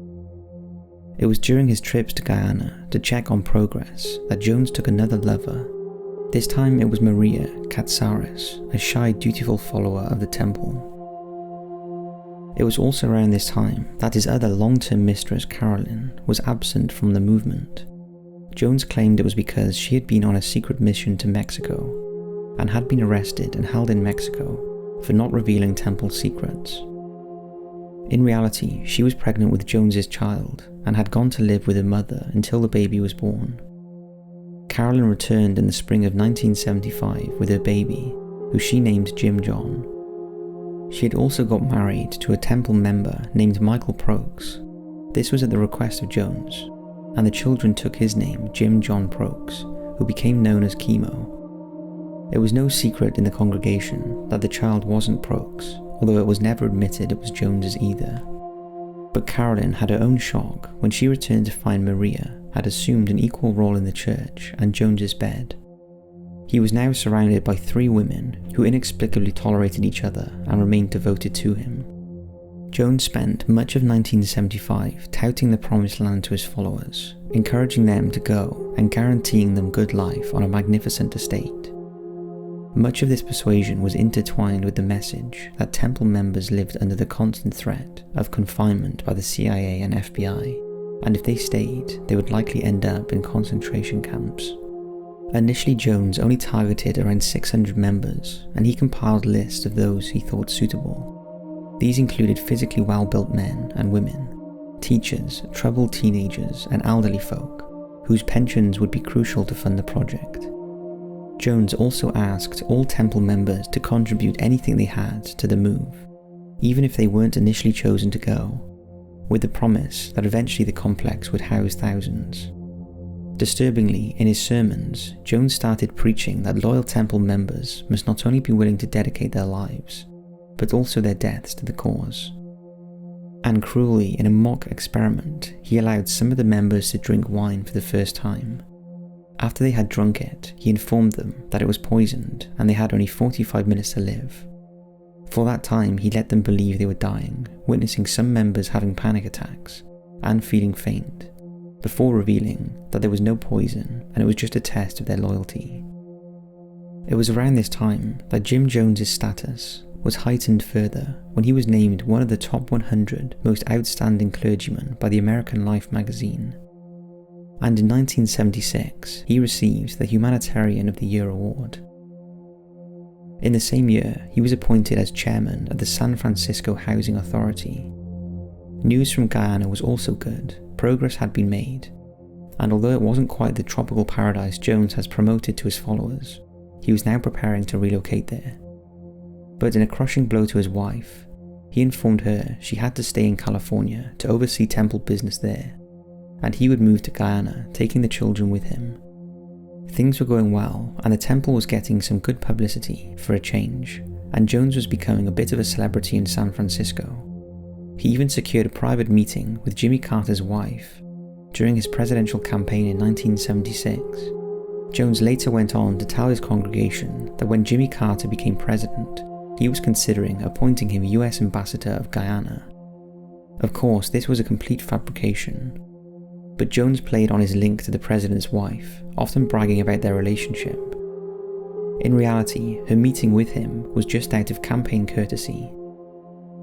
It was during his trips to Guyana to check on progress that Jones took another lover. This time it was Maria Katsaris, a shy, dutiful follower of the temple. It was also around this time that his other long-term mistress, Carolyn, was absent from the movement. Jones claimed it was because she had been on a secret mission to Mexico and had been arrested and held in Mexico for not revealing temple secrets. In reality, she was pregnant with Jones's child and had gone to live with her mother until the baby was born. Carolyn returned in the spring of 1975 with her baby, who she named Jim John. She had also got married to a temple member named Michael Prokes. This was at the request of Jones, and the children took his name, Jim John Prokes, who became known as Chemo. It was no secret in the congregation that the child wasn't Prokes, although it was never admitted it was Jones's either. But Carolyn had her own shock when she returned to find Maria had assumed an equal role in the church and Jones's bed. He was now surrounded by 3 women who inexplicably tolerated each other and remained devoted to him. Jones spent much of 1975 touting the promised land to his followers, encouraging them to go and guaranteeing them good life on a magnificent estate. Much of this persuasion was intertwined with the message that temple members lived under the constant threat of confinement by the CIA and FBI, and if they stayed, they would likely end up in concentration camps. Initially, Jones only targeted around 600 members, and he compiled lists of those he thought suitable. These included physically well-built men and women, teachers, troubled teenagers, and elderly folk, whose pensions would be crucial to fund the project. Jones also asked all temple members to contribute anything they had to the move, even if they weren't initially chosen to go, with the promise that eventually the complex would house thousands. Disturbingly, in his sermons, Jones started preaching that loyal temple members must not only be willing to dedicate their lives, but also their deaths to the cause. And cruelly, in a mock experiment, he allowed some of the members to drink wine for the first time. After they had drunk it, he informed them that it was poisoned and they had only 45 minutes to live. For that time, he let them believe they were dying, witnessing some members having panic attacks and feeling faint, before revealing that there was no poison and it was just a test of their loyalty. It was around this time that Jim Jones's status was heightened further when he was named one of the top 100 most outstanding clergymen by the American Life magazine. And in 1976, he received the Humanitarian of the Year award. In the same year, he was appointed as chairman of the San Francisco Housing Authority. News from Guyana was also good. Progress had been made, and although it wasn't quite the tropical paradise Jones has promoted to his followers, he was now preparing to relocate there. But in a crushing blow to his wife, he informed her she had to stay in California to oversee temple business there. and he would move to Guyana, taking the children with him. Things were going well, and the temple was getting some good publicity for a change, and Jones was becoming a bit of a celebrity in San Francisco. He even secured a private meeting with Jimmy Carter's wife during his presidential campaign in 1976. Jones later went on to tell his congregation that when Jimmy Carter became president, he was considering appointing him US Ambassador of Guyana. Of course, this was a complete fabrication, but Jones played on his link to the president's wife, often bragging about their relationship. In reality, her meeting with him was just out of campaign courtesy.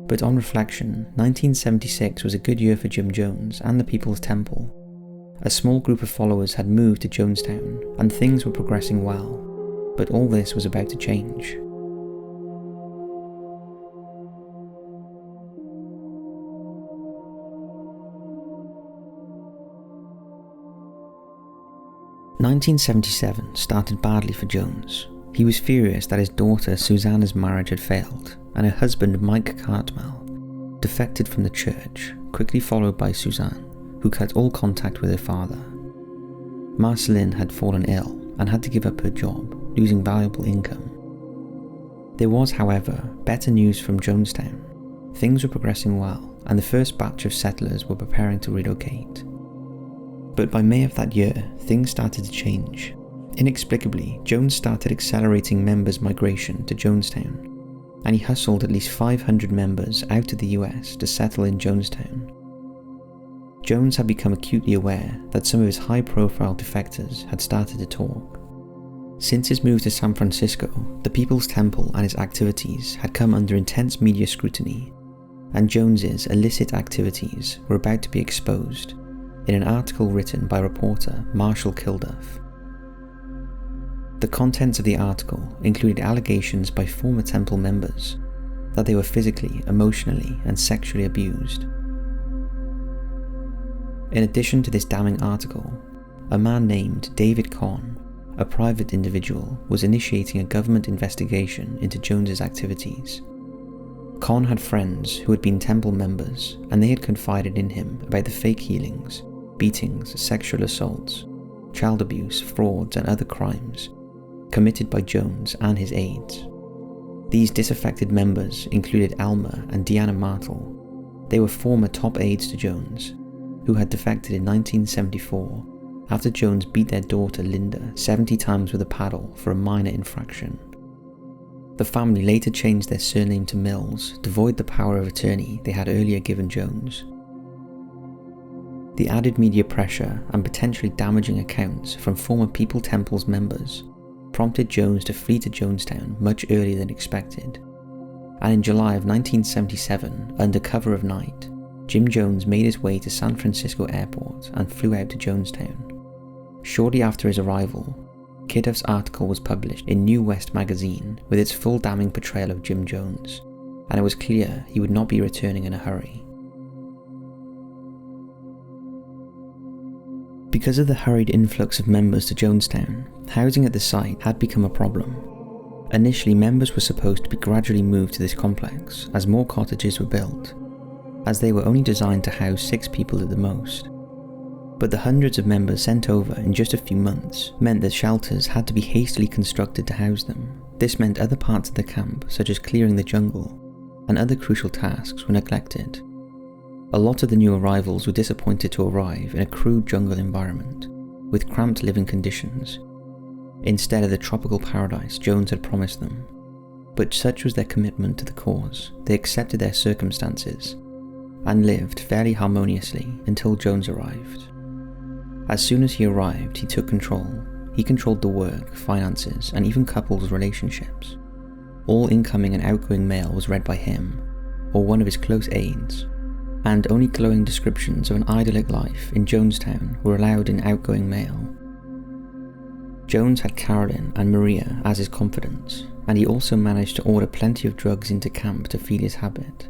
But on reflection, 1976 was a good year for Jim Jones and the People's Temple. A small group of followers had moved to Jonestown, and things were progressing well, but all this was about to change. "1977 started badly for Jones. He was furious that his daughter Susanna's marriage had failed, and her husband Mike Cartmel defected from the church, quickly followed by Suzanne, who cut all contact with her father. Marceline had fallen ill and had to give up her job, losing valuable income. There was, however, better news from Jonestown. Things were progressing well, and the first batch of settlers were preparing to relocate. But by May of that year, things started to change. Inexplicably, Jones started accelerating members' migration to Jonestown, and he hustled at least 500 members out of the US to settle in Jonestown. Jones had become acutely aware that some of his high-profile defectors had started to talk. Since his move to San Francisco, the People's Temple and its activities had come under intense media scrutiny, and Jones's illicit activities were about to be exposed in an article written by reporter Marshall Kilduff. The contents of the article included allegations by former temple members that they were physically, emotionally, and sexually abused. In addition to this damning article, a man named David Kahn, a private individual, was initiating a government investigation into Jones's activities. Kahn had friends who had been temple members, and they had confided in him about the fake healings, beatings, sexual assaults, child abuse, frauds, and other crimes committed by Jones and his aides. These disaffected members included Alma and Deanna Martle. They were former top aides to Jones, who had defected in 1974 after Jones beat their daughter Linda 70 times with a paddle for a minor infraction. The family later changed their surname to Mills to void the power of attorney they had earlier given Jones. The added media pressure and potentially damaging accounts from former People Temple's members prompted Jones to flee to Jonestown much earlier than expected, and in July of 1977, under cover of night, Jim Jones made his way to San Francisco Airport and flew out to Jonestown. Shortly after his arrival, Kilduff's article was published in New West magazine with its full damning portrayal of Jim Jones, and it was clear he would not be returning in a hurry. Because of the hurried influx of members to Jonestown, housing at the site had become a problem. Initially, members were supposed to be gradually moved to this complex as more cottages were built, as they were only designed to house 6 people at the most. But the hundreds of members sent over in just a few months meant that shelters had to be hastily constructed to house them. This meant other parts of the camp, such as clearing the jungle, and other crucial tasks were neglected. A lot of the new arrivals were disappointed to arrive in a crude jungle environment, with cramped living conditions, instead of the tropical paradise Jones had promised them. But such was their commitment to the cause, they accepted their circumstances, and lived fairly harmoniously until Jones arrived. As soon as he arrived, he took control. He controlled the work, finances, and even couples' relationships. All incoming and outgoing mail was read by him, or one of his close aides, and only glowing descriptions of an idyllic life in Jonestown were allowed in outgoing mail. Jones had Carolyn and Maria as his confidants, and he also managed to order plenty of drugs into camp to feed his habit.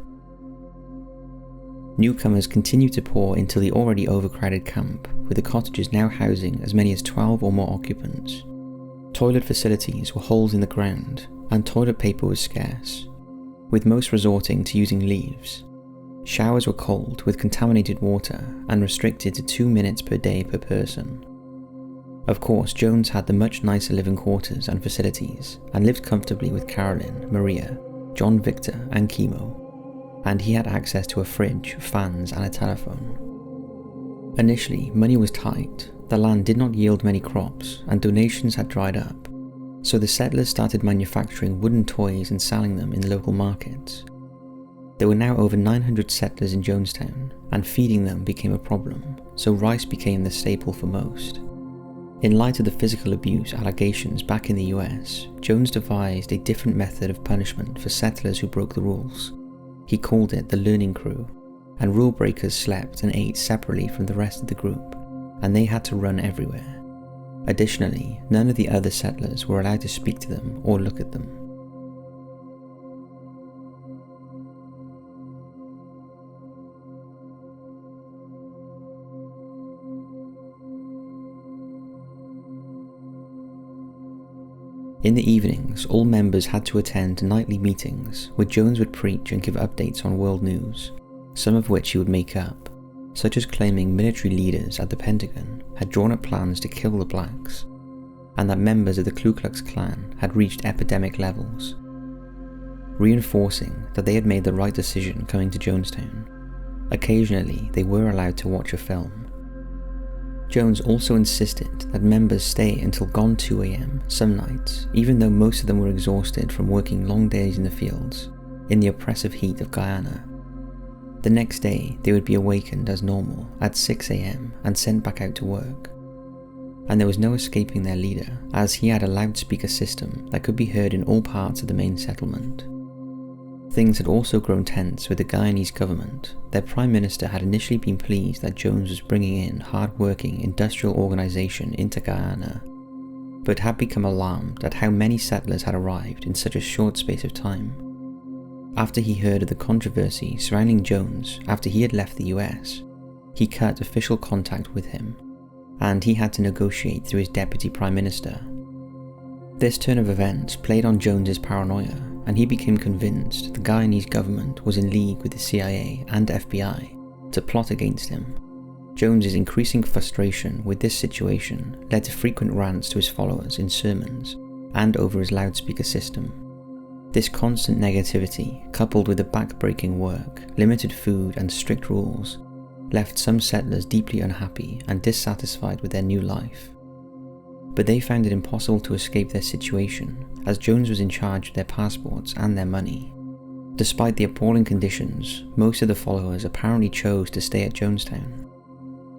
Newcomers continued to pour into the already overcrowded camp, with the cottages now housing as many as 12 or more occupants. Toilet facilities were holes in the ground, and toilet paper was scarce, with most resorting to using leaves. Showers were cold with contaminated water and restricted to 2 minutes per day per person. Of course, Jones had the much nicer living quarters and facilities and lived comfortably with Carolyn, Maria, John Victor and Chemo, and he had access to a fridge, fans and a telephone. Initially, money was tight, the land did not yield many crops and donations had dried up, so the settlers started manufacturing wooden toys and selling them in local markets. There were now over 900 settlers in Jonestown, and feeding them became a problem, so rice became the staple for most. In light of the physical abuse allegations back in the US, Jones devised a different method of punishment for settlers who broke the rules. He called it the learning crew, and rule breakers slept and ate separately from the rest of the group, and they had to run everywhere. Additionally, none of the other settlers were allowed to speak to them or look at them. In the evenings, all members had to attend nightly meetings where Jones would preach and give updates on world news, some of which he would make up, such as claiming military leaders at the Pentagon had drawn up plans to kill the blacks, and that members of the Ku Klux Klan had reached epidemic levels, reinforcing that they had made the right decision coming to Jonestown. Occasionally, they were allowed to watch a film. Jones also insisted that members stay until gone 2 a.m. some nights, even though most of them were exhausted from working long days in the fields, in the oppressive heat of Guyana. The next day, they would be awakened as normal at 6 a.m. and sent back out to work. And there was no escaping their leader, as he had a loudspeaker system that could be heard in all parts of the main settlement. Things had also grown tense with the Guyanese government. Their Prime Minister had initially been pleased that Jones was bringing in hard-working industrial organisation into Guyana, but had become alarmed at how many settlers had arrived in such a short space of time. After he heard of the controversy surrounding Jones after he had left the US, he cut official contact with him, and he had to negotiate through his Deputy Prime Minister. This turn of events played on Jones's paranoia, and he became convinced the Guyanese government was in league with the CIA and FBI to plot against him. Jones's increasing frustration with this situation led to frequent rants to his followers in sermons and over his loudspeaker system. This constant negativity, coupled with the back-breaking work, limited food and strict rules, left some settlers deeply unhappy and dissatisfied with their new life. But they found it impossible to escape their situation, as Jones was in charge of their passports and their money. Despite the appalling conditions, most of the followers apparently chose to stay at Jonestown.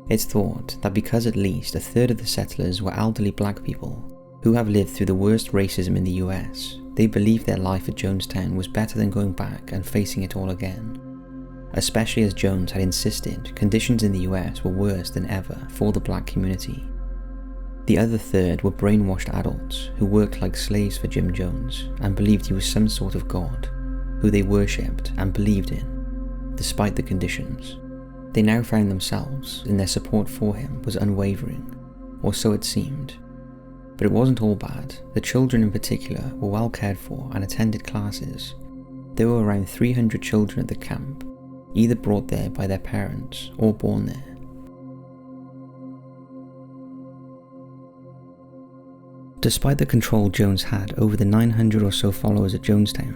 It's thought that because at least a third of the settlers were elderly black people who have lived through the worst racism in the US, they believed their life at Jonestown was better than going back and facing it all again. Especially as Jones had insisted conditions in the US were worse than ever for the black community. The other third were brainwashed adults who worked like slaves for Jim Jones and believed he was some sort of god, who they worshipped and believed in, despite the conditions. They now found themselves, and their support for him was unwavering, or so it seemed. But it wasn't all bad. The children in particular were well cared for and attended classes. There were around 300 children at the camp, either brought there by their parents or born there. Despite the control Jones had over the 900 or so followers at Jonestown,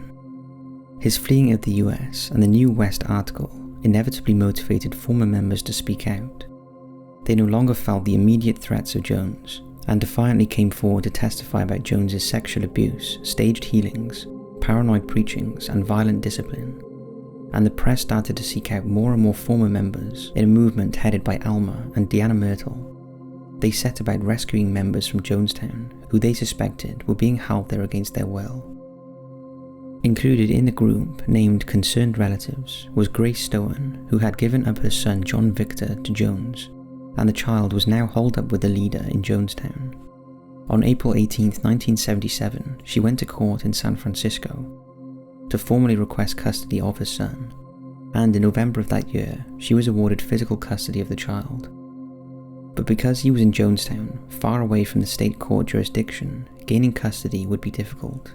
his fleeing of the US and the New West article inevitably motivated former members to speak out. They no longer felt the immediate threats of Jones, and defiantly came forward to testify about Jones's sexual abuse, staged healings, paranoid preachings, and violent discipline. And the press started to seek out more and more former members in a movement headed by Alma and Deanna Myrtle. They set about rescuing members from Jonestown who they suspected were being held there against their will. Included in the group, named Concerned Relatives, was Grace Stowen, who had given up her son John Victor to Jones, and the child was now holed up with the leader in Jonestown. On April 18, 1977, she went to court in San Francisco to formally request custody of her son, and in November of that year, she was awarded physical custody of the child. But because he was in Jonestown, far away from the state court jurisdiction, gaining custody would be difficult.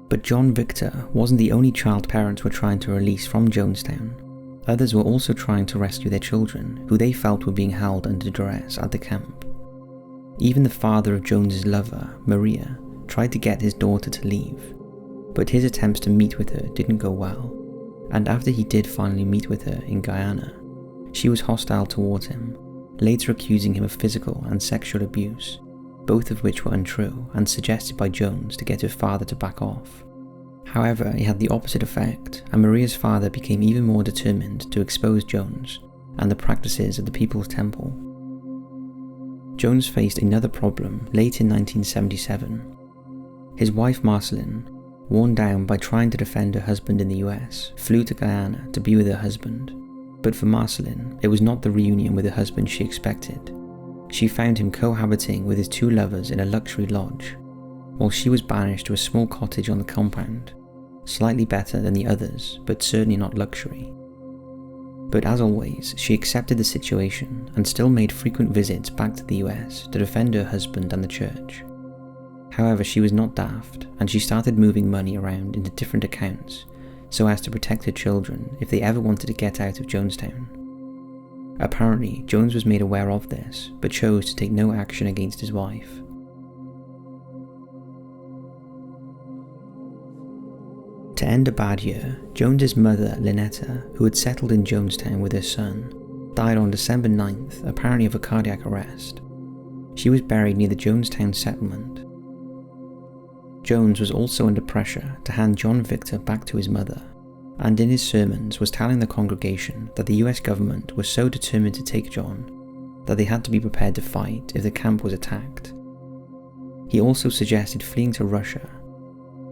But John Victor wasn't the only child parents were trying to release from Jonestown. Others were also trying to rescue their children, who they felt were being held under duress at the camp. Even the father of Jones's lover, Maria, tried to get his daughter to leave, but his attempts to meet with her didn't go well, and after he did finally meet with her in Guyana, she was hostile towards him, later accusing him of physical and sexual abuse, both of which were untrue and suggested by Jones to get her father to back off. However, it had the opposite effect, and Maria's father became even more determined to expose Jones and the practices of the People's Temple. Jones faced another problem late in 1977. His wife Marceline, worn down by trying to defend her husband in the US, flew to Guyana to be with her husband. But for Marceline, it was not the reunion with her husband she expected. She found him cohabiting with his two lovers in a luxury lodge, while she was banished to a small cottage on the compound, slightly better than the others, but certainly not luxury. But as always, she accepted the situation and still made frequent visits back to the US to defend her husband and the church. However, she was not daft, and she started moving money around into different accounts so as to protect her children if they ever wanted to get out of Jonestown. Apparently, Jones was made aware of this, but chose to take no action against his wife. To end a bad year, Jones's mother, Lynetta, who had settled in Jonestown with her son, died on December 9th, apparently of a cardiac arrest. She was buried near the Jonestown settlement. Jones was also under pressure to hand John Victor back to his mother, and in his sermons was telling the congregation that the US government was so determined to take John that they had to be prepared to fight if the camp was attacked. He also suggested fleeing to Russia,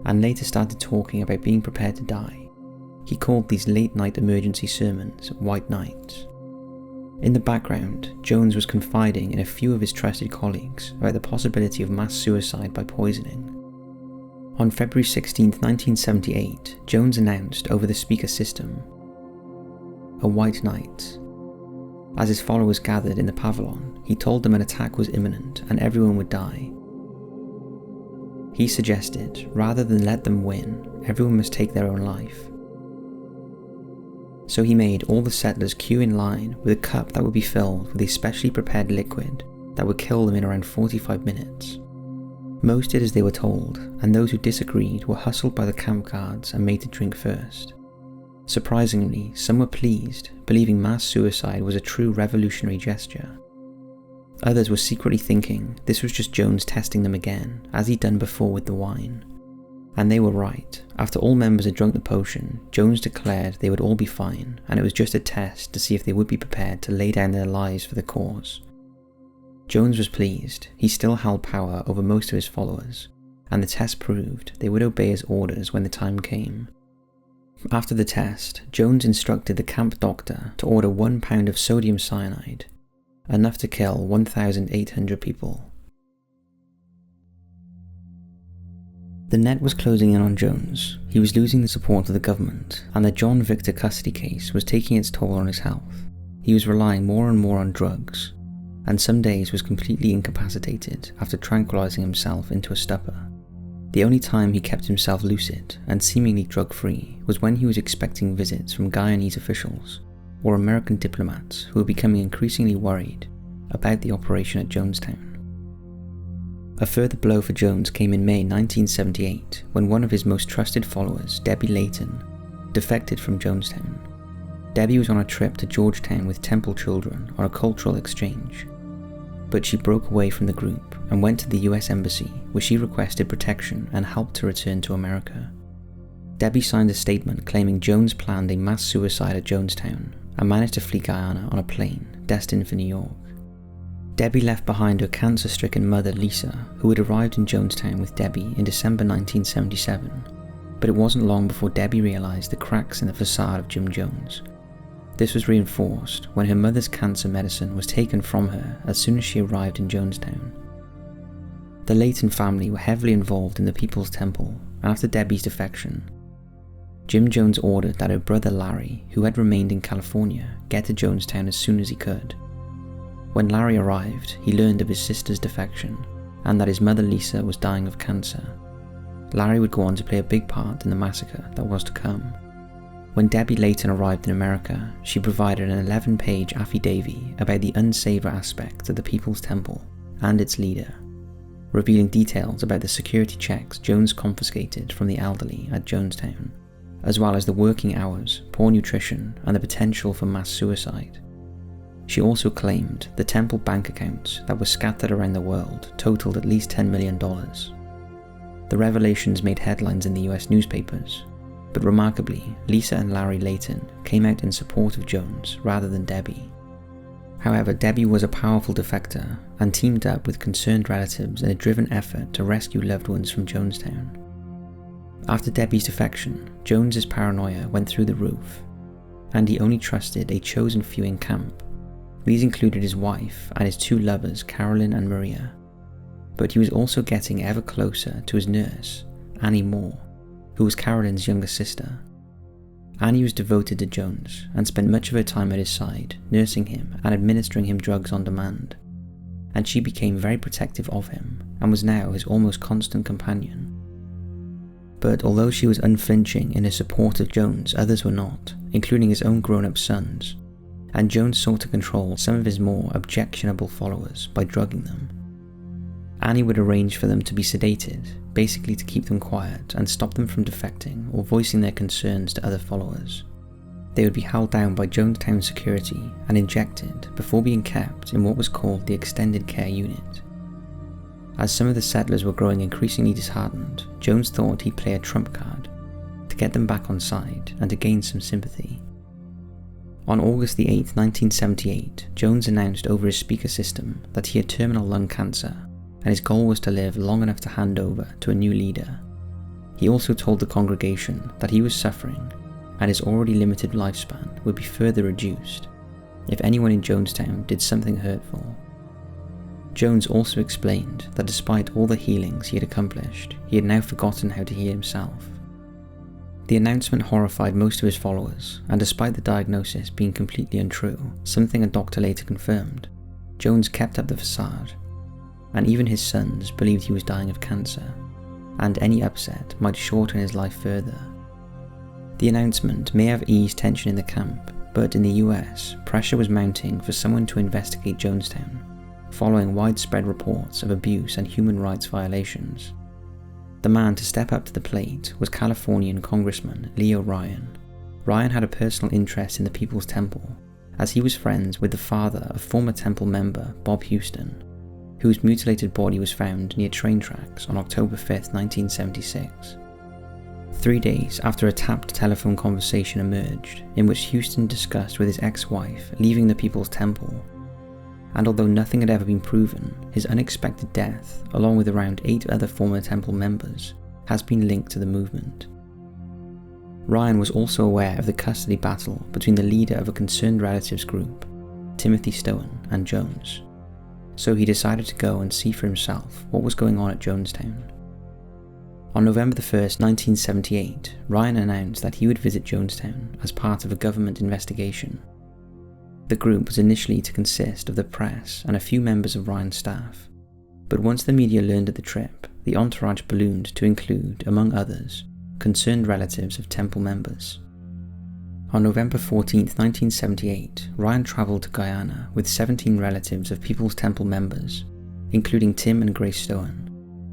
and later started talking about being prepared to die. He called these late-night emergency sermons White Nights. In the background, Jones was confiding in a few of his trusted colleagues about the possibility of mass suicide by poisoning. On February 16, 1978, Jones announced over the speaker system, "A white night." As his followers gathered in the pavilion, he told them an attack was imminent and everyone would die. He suggested, rather than let them win, everyone must take their own life. So he made all the settlers queue in line with a cup that would be filled with a specially prepared liquid that would kill them in around 45 minutes. Most did as they were told, and those who disagreed were hustled by the camp guards and made to drink first. Surprisingly, some were pleased, believing mass suicide was a true revolutionary gesture. Others were secretly thinking this was just Jones testing them again, as he'd done before with the wine. And they were right. After all members had drunk the potion, Jones declared they would all be fine, and it was just a test to see if they would be prepared to lay down their lives for the cause. Jones was pleased. He still held power over most of his followers, and the test proved they would obey his orders when the time came. After the test, Jones instructed the camp doctor to order 1 pound of sodium cyanide, enough to kill 1,800 people. The net was closing in on Jones. He was losing the support of the government, and the John Victor custody case was taking its toll on his health. He was relying more and more on drugs, and some days was completely incapacitated after tranquilizing himself into a stupor. The only time he kept himself lucid and seemingly drug-free was when he was expecting visits from Guyanese officials or American diplomats who were becoming increasingly worried about the operation at Jonestown. A further blow for Jones came in May 1978 when one of his most trusted followers, Debbie Layton, defected from Jonestown. Debbie was on a trip to Georgetown with Temple children on a cultural exchange, but she broke away from the group and went to the US Embassy, where she requested protection and help to return to America. Debbie signed a statement claiming Jones planned a mass suicide at Jonestown and managed to flee Guyana on a plane destined for New York. Debbie left behind her cancer-stricken mother Lisa, who had arrived in Jonestown with Debbie in December 1977, but it wasn't long before Debbie realized the cracks in the facade of Jim Jones. This was reinforced when her mother's cancer medicine was taken from her as soon as she arrived in Jonestown. The Layton family were heavily involved in the People's Temple, and after Debbie's defection, Jim Jones ordered that her brother Larry, who had remained in California, get to Jonestown as soon as he could. When Larry arrived, he learned of his sister's defection, and that his mother Lisa was dying of cancer. Larry would go on to play a big part in the massacre that was to come. When Debbie Layton arrived in America, she provided an 11-page affidavit about the unsavour aspects of the People's Temple and its leader, revealing details about the security checks Jones confiscated from the elderly at Jonestown, as well as the working hours, poor nutrition, and the potential for mass suicide. She also claimed the temple bank accounts that were scattered around the world totaled at least $10 million. The revelations made headlines in the US newspapers, but remarkably, Lisa and Larry Layton came out in support of Jones rather than Debbie. However, Debbie was a powerful defector and teamed up with concerned relatives in a driven effort to rescue loved ones from Jonestown. After Debbie's defection, Jones's paranoia went through the roof, and he only trusted a chosen few in camp. These included his wife and his two lovers, Carolyn and Maria. But he was also getting ever closer to his nurse, Annie Moore, who was Carolyn's younger sister. Annie was devoted to Jones and spent much of her time at his side, nursing him and administering him drugs on demand, and she became very protective of him and was now his almost constant companion. But although she was unflinching in her support of Jones, others were not, including his own grown-up sons, and Jones sought to control some of his more objectionable followers by drugging them. Annie would arrange for them to be sedated, basically to keep them quiet and stop them from defecting or voicing their concerns to other followers. They would be held down by Jonestown security and injected before being kept in what was called the Extended Care Unit. As some of the settlers were growing increasingly disheartened, Jones thought he'd play a trump card to get them back on side and to gain some sympathy. On August the 8th, 1978, Jones announced over his speaker system that he had terminal lung cancer, and his goal was to live long enough to hand over to a new leader. He also told the congregation that he was suffering, and his already limited lifespan would be further reduced if anyone in Jonestown did something hurtful. Jones also explained that despite all the healings he had accomplished, he had now forgotten how to heal himself. The announcement horrified most of his followers, and despite the diagnosis being completely untrue, something a doctor later confirmed, Jones kept up the facade, and even his sons believed he was dying of cancer, and any upset might shorten his life further. The announcement may have eased tension in the camp, but in the US, pressure was mounting for someone to investigate Jonestown, following widespread reports of abuse and human rights violations. The man to step up to the plate was Californian Congressman Leo Ryan. Ryan had a personal interest in the People's Temple, as he was friends with the father of former temple member Bob Houston, whose mutilated body was found near train tracks on October 5th, 1976. 3 days after a tapped telephone conversation emerged in which Houston discussed with his ex-wife leaving the People's Temple, and although nothing had ever been proven, his unexpected death, along with around 8 other former temple members, has been linked to the movement. Ryan was also aware of the custody battle between the leader of a concerned relatives group, Timothy Stone, and Jones, so he decided to go and see for himself what was going on at Jonestown. On November 1st, 1978, Ryan announced that he would visit Jonestown as part of a government investigation. The group was initially to consist of the press and a few members of Ryan's staff, but once the media learned of the trip, the entourage ballooned to include, among others, concerned relatives of temple members. On November 14, 1978, Ryan travelled to Guyana with 17 relatives of People's Temple members, including Tim and Grace Stone,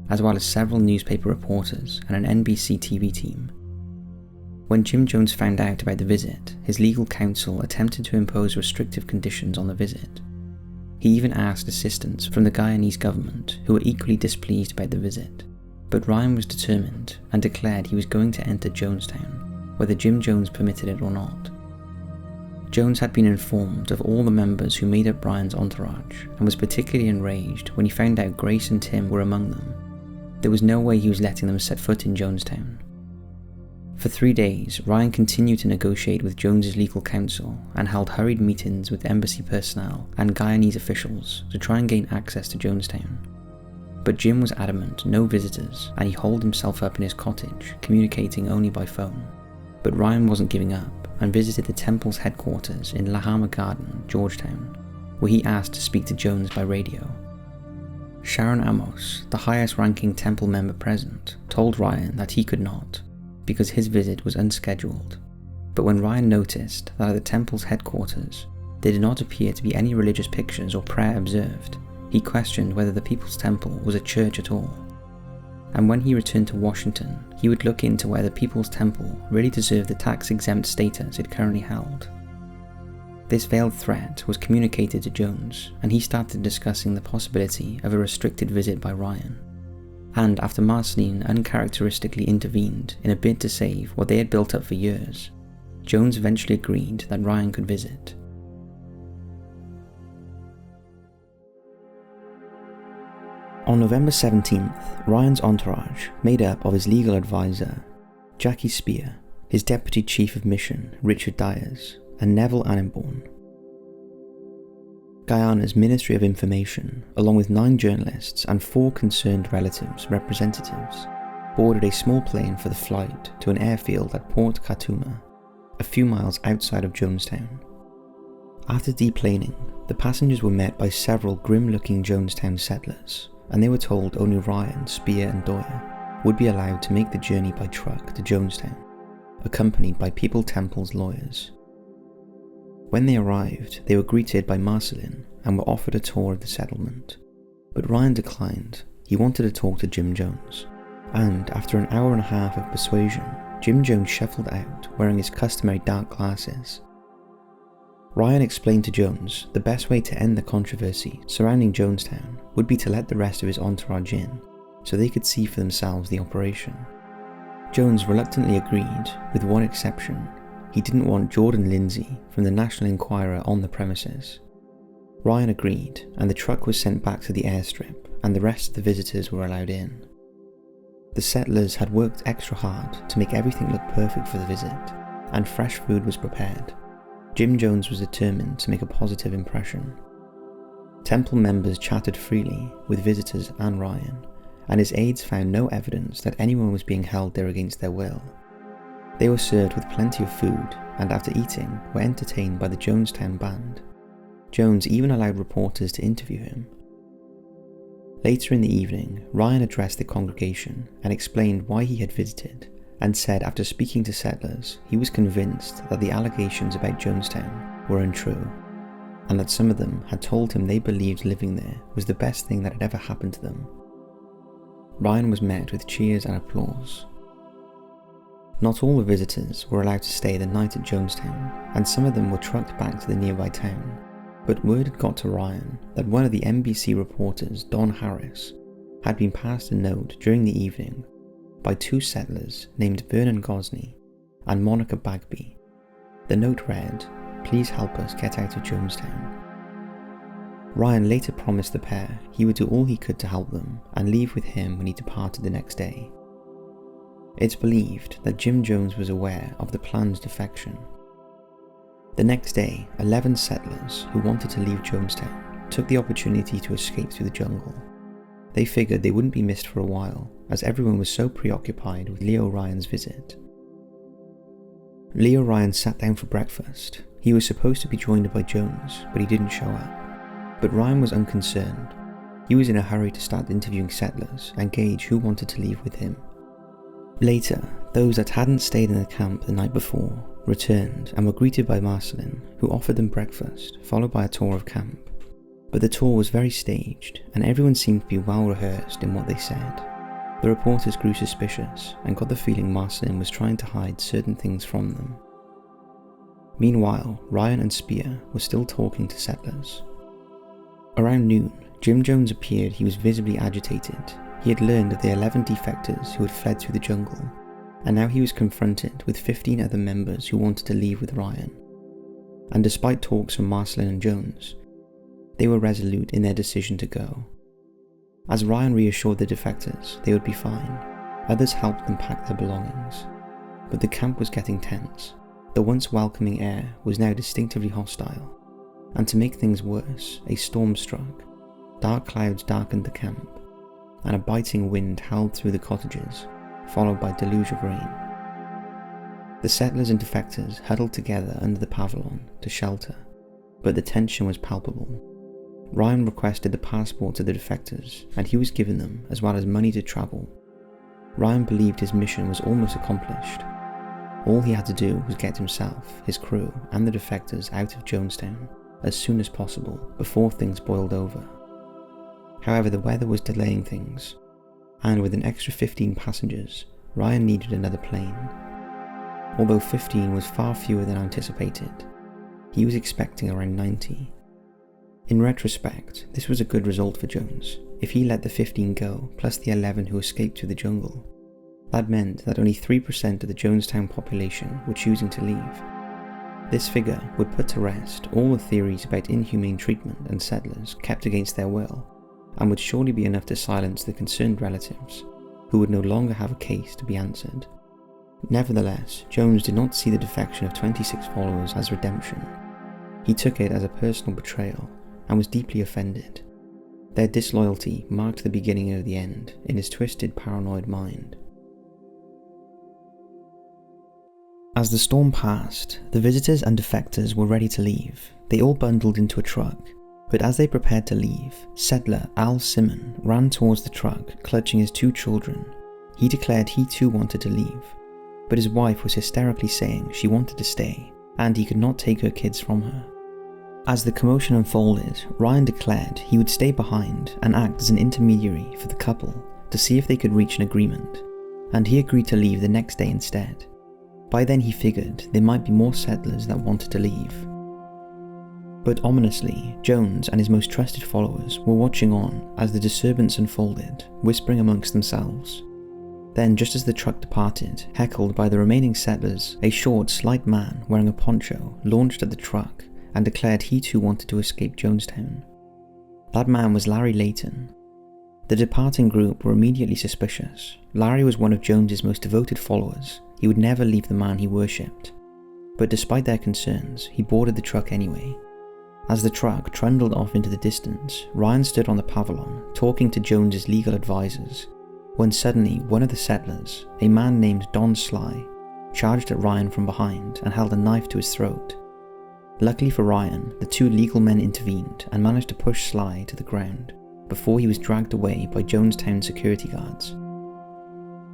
as well as several newspaper reporters and an NBC TV team. When Jim Jones found out about the visit, his legal counsel attempted to impose restrictive conditions on the visit. He even asked assistance from the Guyanese government, who were equally displeased about the visit, but Ryan was determined and declared he was going to enter Jonestown, whether Jim Jones permitted it or not. Jones had been informed of all the members who made up Ryan's entourage and was particularly enraged when he found out Grace and Tim were among them. There was no way he was letting them set foot in Jonestown. For 3 days, Ryan continued to negotiate with Jones's legal counsel and held hurried meetings with embassy personnel and Guyanese officials to try and gain access to Jonestown. But Jim was adamant no visitors, and he holed himself up in his cottage, communicating only by phone. But Ryan wasn't giving up and visited the temple's headquarters in Lahama Garden, Georgetown, where he asked to speak to Jones by radio. Sharon Amos, the highest-ranking temple member present, told Ryan that he could not, because his visit was unscheduled, But when Ryan noticed that at the temple's headquarters there did not appear to be any religious pictures or prayer observed, he questioned whether the People's Temple was a church at all. And when he returned to Washington, he would look into whether People's Temple really deserved the tax-exempt status it currently held. This veiled threat was communicated to Jones, and he started discussing the possibility of a restricted visit by Ryan. And after Marceline uncharacteristically intervened in a bid to save what they had built up for years, Jones eventually agreed that Ryan could visit. On November 17th, Ryan's entourage, made up of his legal advisor, Jackie Spear, his deputy chief of mission, Richard Dyers, and Neville Annenborn, Guyana's Ministry of Information, along with 9 journalists and 4 concerned relatives representatives, boarded a small plane for the flight to an airfield at Port Katuma, a few miles outside of Jonestown. After deplaning, the passengers were met by several grim-looking Jonestown settlers, and they were told only Ryan, Spear and Doyer would be allowed to make the journey by truck to Jonestown, accompanied by People Temple's lawyers. When they arrived, they were greeted by Marceline and were offered a tour of the settlement, but Ryan declined. He wanted to talk to Jim Jones, and after an hour and a half of persuasion, Jim Jones shuffled out wearing his customary dark glasses. Ryan explained to Jones the best way to end the controversy surrounding Jonestown would be to let the rest of his entourage in, so they could see for themselves the operation. Jones reluctantly agreed, with one exception. He didn't want Jordan Lindsay from the National Enquirer on the premises. Ryan agreed, and the truck was sent back to the airstrip, and the rest of the visitors were allowed in. The settlers had worked extra hard to make everything look perfect for the visit, and fresh food was prepared. Jim Jones was determined to make a positive impression. Temple members chatted freely with visitors and Ryan, and his aides found no evidence that anyone was being held there against their will. They were served with plenty of food, and after eating were entertained by the Jonestown band. Jones even allowed reporters to interview him. Later in the evening, Ryan addressed the congregation and explained why he had visited, and said after speaking to settlers he was convinced that the allegations about Jonestown were untrue, and that some of them had told him they believed living there was the best thing that had ever happened to them. Ryan was met with cheers and applause. Not all the visitors were allowed to stay the night at Jonestown, and some of them were trucked back to the nearby town, but word had got to Ryan that one of the NBC reporters, Don Harris, had been passed a note during the evening by 2 settlers named Vernon Gosney and Monica Bagby. The note read, "Please help us get out of Jonestown." Ryan later promised the pair he would do all he could to help them and leave with him when he departed the next day. It's believed that Jim Jones was aware of the planned defection. The next day, 11 settlers who wanted to leave Jonestown took the opportunity to escape through the jungle. They figured they wouldn't be missed for a while, as everyone was so preoccupied with Leo Ryan's visit. Leo Ryan sat down for breakfast. He was supposed to be joined by Jones, but he didn't show up. But Ryan was unconcerned. He was in a hurry to start interviewing settlers and gauge who wanted to leave with him. Later, those that hadn't stayed in the camp the night before returned and were greeted by Marceline, who offered them breakfast, followed by a tour of camp. But the tour was very staged, and everyone seemed to be well rehearsed in what they said. The reporters grew suspicious and got the feeling Marceline was trying to hide certain things from them. Meanwhile, Ryan and Spear were still talking to settlers. Around noon, Jim Jones appeared. He was visibly agitated. He had learned of the 11 defectors who had fled through the jungle, and now he was confronted with 15 other members who wanted to leave with Ryan. And despite talks from Marceline and Jones, they were resolute in their decision to go. As Ryan reassured the defectors they would be fine, others helped them pack their belongings. But the camp was getting tense. The once welcoming air was now distinctively hostile, and to make things worse, a storm struck. Dark clouds darkened the camp, and a biting wind howled through the cottages, followed by a deluge of rain. The settlers and defectors huddled together under the pavilion to shelter, but the tension was palpable. Ryan requested the passports of the defectors, and he was given them, as well as money to travel. Ryan believed his mission was almost accomplished. all he had to do was get himself, his crew, and the defectors out of Jonestown as soon as possible before things boiled over. However, the weather was delaying things, and with an extra 15 passengers, Ryan needed another plane. Although 15 was far fewer than anticipated, he was expecting around 90. In retrospect, this was a good result for Jones. If he let the 15 go, plus the 11 who escaped through the jungle, that meant that only 3% of the Jonestown population were choosing to leave. This figure would put to rest all the theories about inhumane treatment and settlers kept against their will, and would surely be enough to silence the concerned relatives, who would no longer have a case to be answered. Nevertheless, Jones did not see the defection of 26 followers as redemption. He took it as a personal betrayal, and was deeply offended. Their disloyalty marked the beginning of the end in his twisted, paranoid mind. As the storm passed, the visitors and defectors were ready to leave. They all bundled into a truck, but as they prepared to leave, settler Al Simon ran towards the truck, clutching his 2 children. He declared he too wanted to leave, but his wife was hysterically saying she wanted to stay, and he could not take her kids from her. As the commotion unfolded, Ryan declared he would stay behind and act as an intermediary for the couple to see if they could reach an agreement, and he agreed to leave the next day instead. By then he figured there might be more settlers that wanted to leave. But ominously, Jones and his most trusted followers were watching on as the disturbance unfolded, whispering amongst themselves. Then, just as the truck departed, heckled by the remaining settlers, a short, slight man wearing a poncho launched at the truck and declared he too wanted to escape Jonestown. That man was Larry Layton. The departing group were immediately suspicious. Larry was one of Jones's most devoted followers. He would never leave the man he worshipped. But despite their concerns, he boarded the truck anyway. As the truck trundled off into the distance, Ryan stood on the pavilion talking to Jones's legal advisors, when suddenly one of the settlers, a man named Don Sly, charged at Ryan from behind and held a knife to his throat. Luckily for Ryan, the 2 legal men intervened and managed to push Sly to the ground before he was dragged away by Jonestown security guards.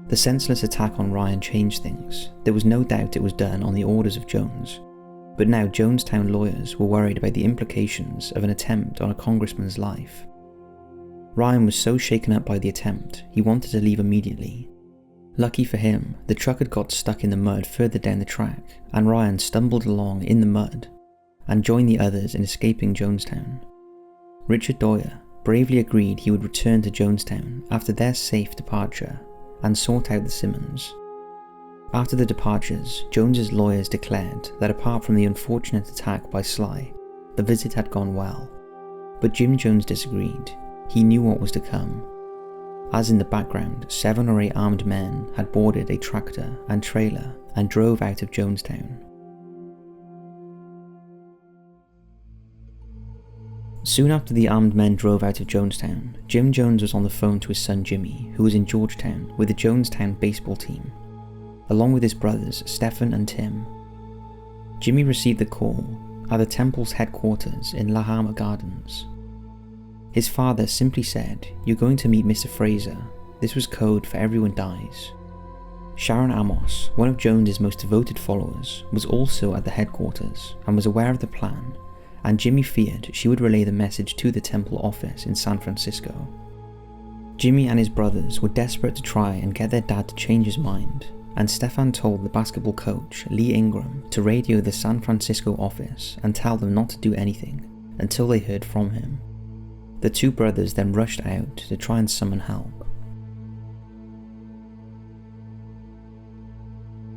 The senseless attack on Ryan changed things. There was no doubt it was done on the orders of Jones, but now Jonestown lawyers were worried about the implications of an attempt on a congressman's life. Ryan was so shaken up by the attempt, he wanted to leave immediately. Lucky for him, the truck had got stuck in the mud further down the track, and Ryan stumbled along in the mud and joined the others in escaping Jonestown. Richard Dwyer bravely agreed he would return to Jonestown after their safe departure and sort out the Simmons. After the departures, Jones's lawyers declared that apart from the unfortunate attack by Sly, the visit had gone well. But Jim Jones disagreed. He knew what was to come. As in the background, 7 or 8 armed men had boarded a tractor and trailer and drove out of Jonestown. Soon after the armed men drove out of Jonestown, Jim Jones was on the phone to his son Jimmy, who was in Georgetown with the Jonestown baseball team, along with his brothers Stephen and Tim. Jimmy received the call at the temple's headquarters in Lahama Gardens. His father simply said, "You're going to meet Mr. Fraser." This was code for everyone dies. Sharon Amos, one of Jones's most devoted followers, was also at the headquarters and was aware of the plan, and Jimmy feared she would relay the message to the temple office in San Francisco. Jimmy and his brothers were desperate to try and get their dad to change his mind, and Stefan told the basketball coach, Lee Ingram, to radio the San Francisco office and tell them not to do anything until they heard from him. The 2 brothers then rushed out to try and summon help.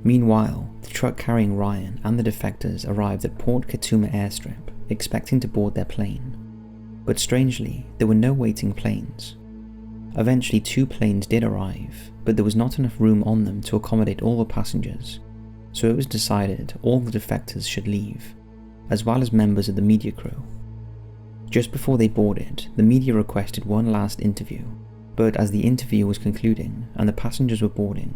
Meanwhile, the truck carrying Ryan and the defectors arrived at Port Katuma airstrip, expecting to board their plane. But strangely, there were no waiting planes. Eventually 2 planes did arrive, but there was not enough room on them to accommodate all the passengers, so it was decided all the defectors should leave, as well as members of the media crew. Just before they boarded, the media requested one last interview, but as the interview was concluding and the passengers were boarding,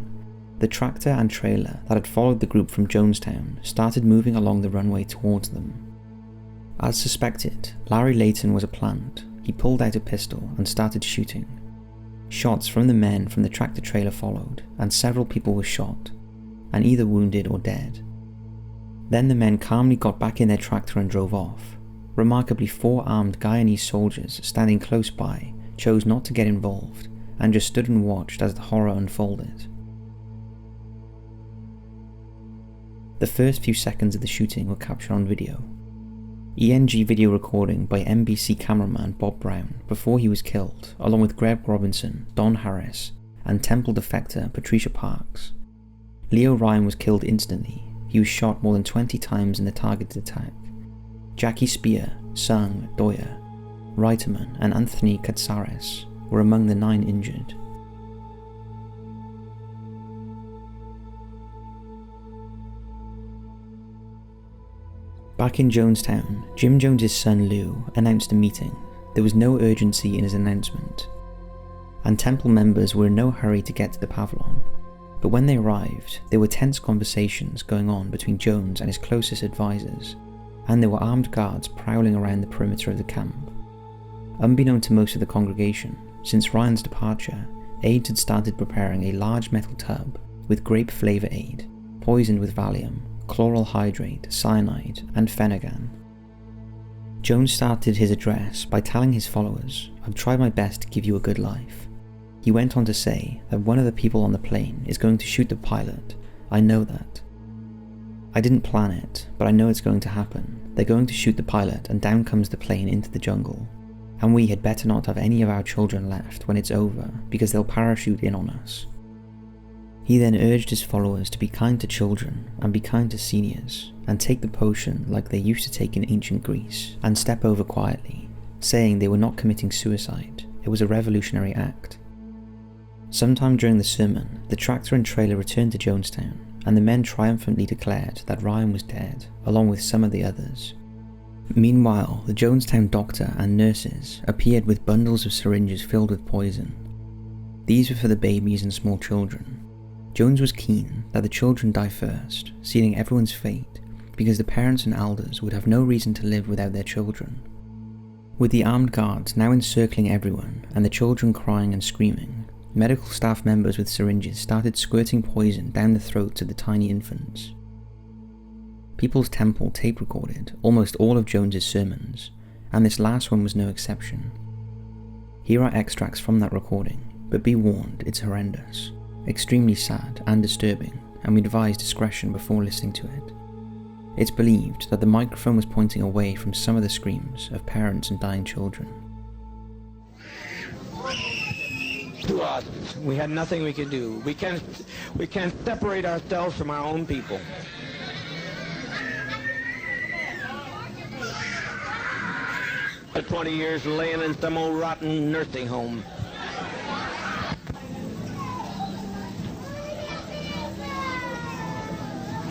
the tractor and trailer that had followed the group from Jonestown started moving along the runway towards them. As suspected, Larry Layton was a plant. He pulled out a pistol and started shooting. Shots from the men from the tractor trailer followed, and several people were shot. and either wounded or dead. Then the men calmly got back in their tractor and drove off. Remarkably, 4 armed Guyanese soldiers standing close by chose not to get involved and just stood and watched as the horror unfolded. The first few seconds of the shooting were captured on video. ENG video recording by NBC cameraman Bob Brown before he was killed, along with Greg Robinson, Don Harris, and Temple defector Patricia Parks. Leo Ryan was killed instantly. He was shot more than 20 times in the targeted attack. Jackie Spear, Sung Doya, Reiterman, and Anthony Katsaris were among the 9 injured. Back in Jonestown, Jim Jones's son Lou announced a meeting. There was no urgency in his announcement, and Temple members were in no hurry to get to the Pavilion. But when they arrived, there were tense conversations going on between Jones and his closest advisors, and there were armed guards prowling around the perimeter of the camp. Unbeknown to most of the congregation, since Ryan's departure, aides had started preparing a large metal tub with grape flavor aid, poisoned with Valium, chloral hydrate, cyanide, and Phenergan. Jones started his address by telling his followers, "I've tried my best to give you a good life." He went on to say that one of the people on the plane is going to shoot the pilot. "I know that. I didn't plan it, but I know it's going to happen. They're going to shoot the pilot and down comes the plane into the jungle. And we had better not have any of our children left when it's over because they'll parachute in on us." He then urged his followers to be kind to children and be kind to seniors, and take the potion like they used to take in ancient Greece, and step over quietly, saying they were not committing suicide, it was a revolutionary act. Sometime during the sermon, the tractor and trailer returned to Jonestown, and the men triumphantly declared that Ryan was dead, along with some of the others. Meanwhile, the Jonestown doctor and nurses appeared with bundles of syringes filled with poison. These were for the babies and small children. Jones was keen that the children die first, sealing everyone's fate, because the parents and elders would have no reason to live without their children. With the armed guards now encircling everyone and the children crying and screaming, medical staff members with syringes started squirting poison down the throats of the tiny infants. People's Temple tape recorded almost all of Jones's sermons, and this last one was no exception. Here are extracts from that recording, but be warned, it's horrendous, extremely sad and disturbing, and we advise discretion before listening to it. It's believed that the microphone was pointing away from some of the screams of parents and dying children. To us, we had nothing we could do. We can't separate ourselves from our own people. For 20 years laying in some old rotten nursing home.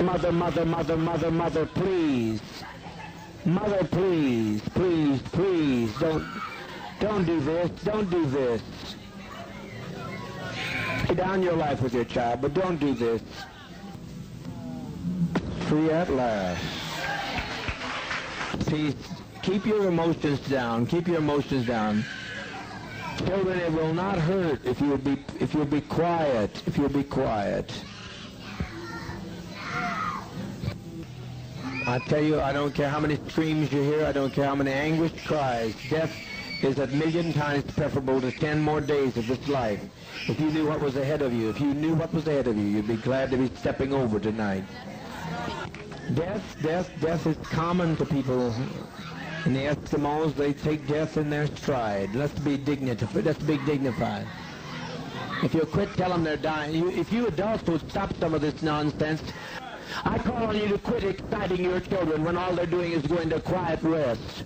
Mother, mother, mother, mother, mother, please. Mother, please, please, please, don't do this, don't do this. Lay down your life with your child, but don't do this. Free at last. Please, keep your emotions down, keep your emotions down. Children, it will not hurt if you'll be quiet, if you'll be quiet. I tell you, I don't care how many screams you hear, I don't care how many anguished cries. Death is a million times preferable to 10 more days of this life. If you knew what was ahead of you, you'd be glad to be stepping over tonight. Death is common to people. And the Eskimos, they take death in their stride. Let's be dignified. If you quit, tell them they're dying. If you adults would stop some of this nonsense, I call on you to quit exciting your children when all they're doing is going to quiet rest.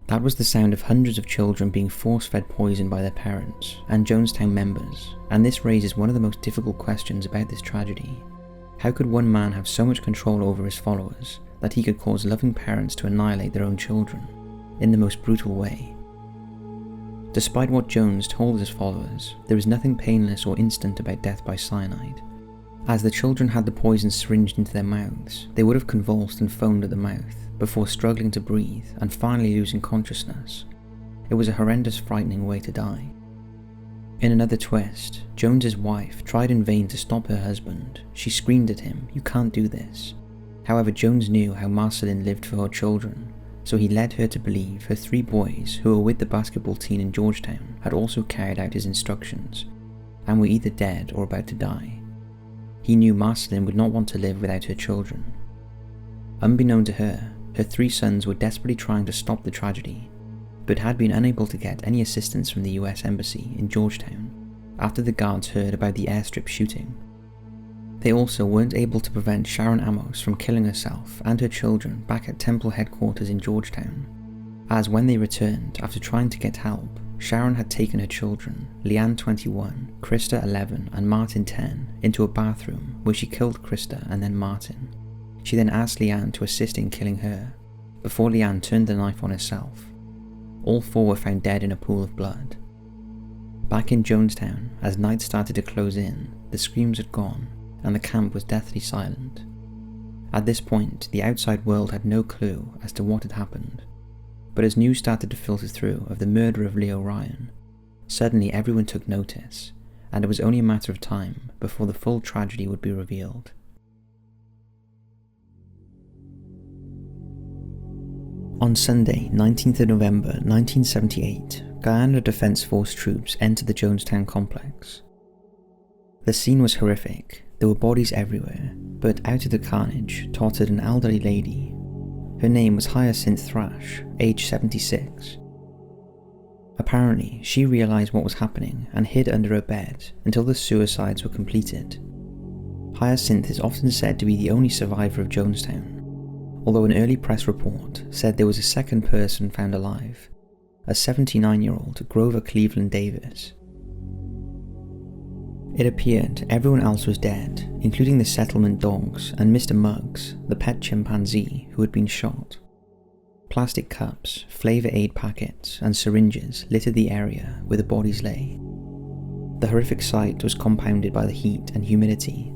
That was the sound of hundreds of children being force-fed poison by their parents and Jonestown members, and this raises one of the most difficult questions about this tragedy. How could one man have so much control over his followers that he could cause loving parents to annihilate their own children in the most brutal way? Despite what Jones told his followers, there is nothing painless or instant about death by cyanide. As the children had the poison syringed into their mouths, they would have convulsed and foamed at the mouth before struggling to breathe and finally losing consciousness. It was a horrendous, frightening way to die. In another twist, Jones's wife tried in vain to stop her husband. She screamed at him, "You can't do this." However, Jones knew how Marceline lived for her children, so he led her to believe her 3 boys who were with the basketball team in Georgetown had also carried out his instructions, and were either dead or about to die. He knew Marceline would not want to live without her children. Unbeknown to her, her 3 sons were desperately trying to stop the tragedy, but had been unable to get any assistance from the US Embassy in Georgetown after the guards heard about the airstrip shooting. They also weren't able to prevent Sharon Amos from killing herself and her children back at Temple headquarters in Georgetown, as when they returned after trying to get help, Sharon had taken her children, Leanne 21, Krista 11 and Martin 10, into a bathroom where she killed Krista and then Martin. She then asked Leanne to assist in killing her, before Leanne turned the knife on herself. All 4 were found dead in a pool of blood. Back in Jonestown, as night started to close in, the screams had gone, and the camp was deathly silent. At this point, the outside world had no clue as to what had happened, but as news started to filter through of the murder of Leo Ryan, suddenly everyone took notice, and it was only a matter of time before the full tragedy would be revealed. On Sunday, 19th of November 1978, Guyana Defense Force troops entered the Jonestown complex. The scene was horrific. There were bodies everywhere, but out of the carnage tottered an elderly lady. Her name was Hyacinth Thrash, age 76. Apparently, she realized what was happening and hid under her bed until the suicides were completed. Hyacinth is often said to be the only survivor of Jonestown, although an early press report said there was a second person found alive, a 79-year-old Grover Cleveland Davis. It appeared everyone else was dead, including the settlement dogs and Mr. Muggs, the pet chimpanzee who had been shot. Plastic cups, flavor aid packets, and syringes littered the area where the bodies lay. The horrific sight was compounded by the heat and humidity.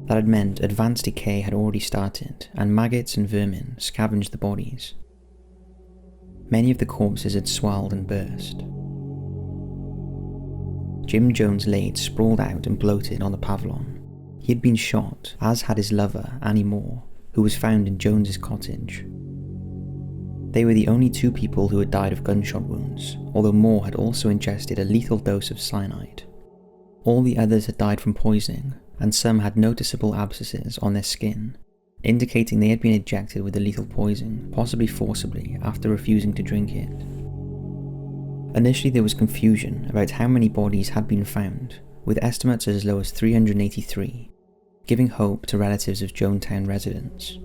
That had meant advanced decay had already started, and maggots and vermin scavenged the bodies. Many of the corpses had swelled and burst. Jim Jones laid sprawled out and bloated on the pavilion. He had been shot, as had his lover, Annie Moore, who was found in Jones's cottage. They were the only 2 people who had died of gunshot wounds, although Moore had also ingested a lethal dose of cyanide. All the others had died from poisoning, and some had noticeable abscesses on their skin, indicating they had been injected with the lethal poison, possibly forcibly, after refusing to drink it. Initially there was confusion about how many bodies had been found, with estimates as low as 383, giving hope to relatives of Jonestown residents.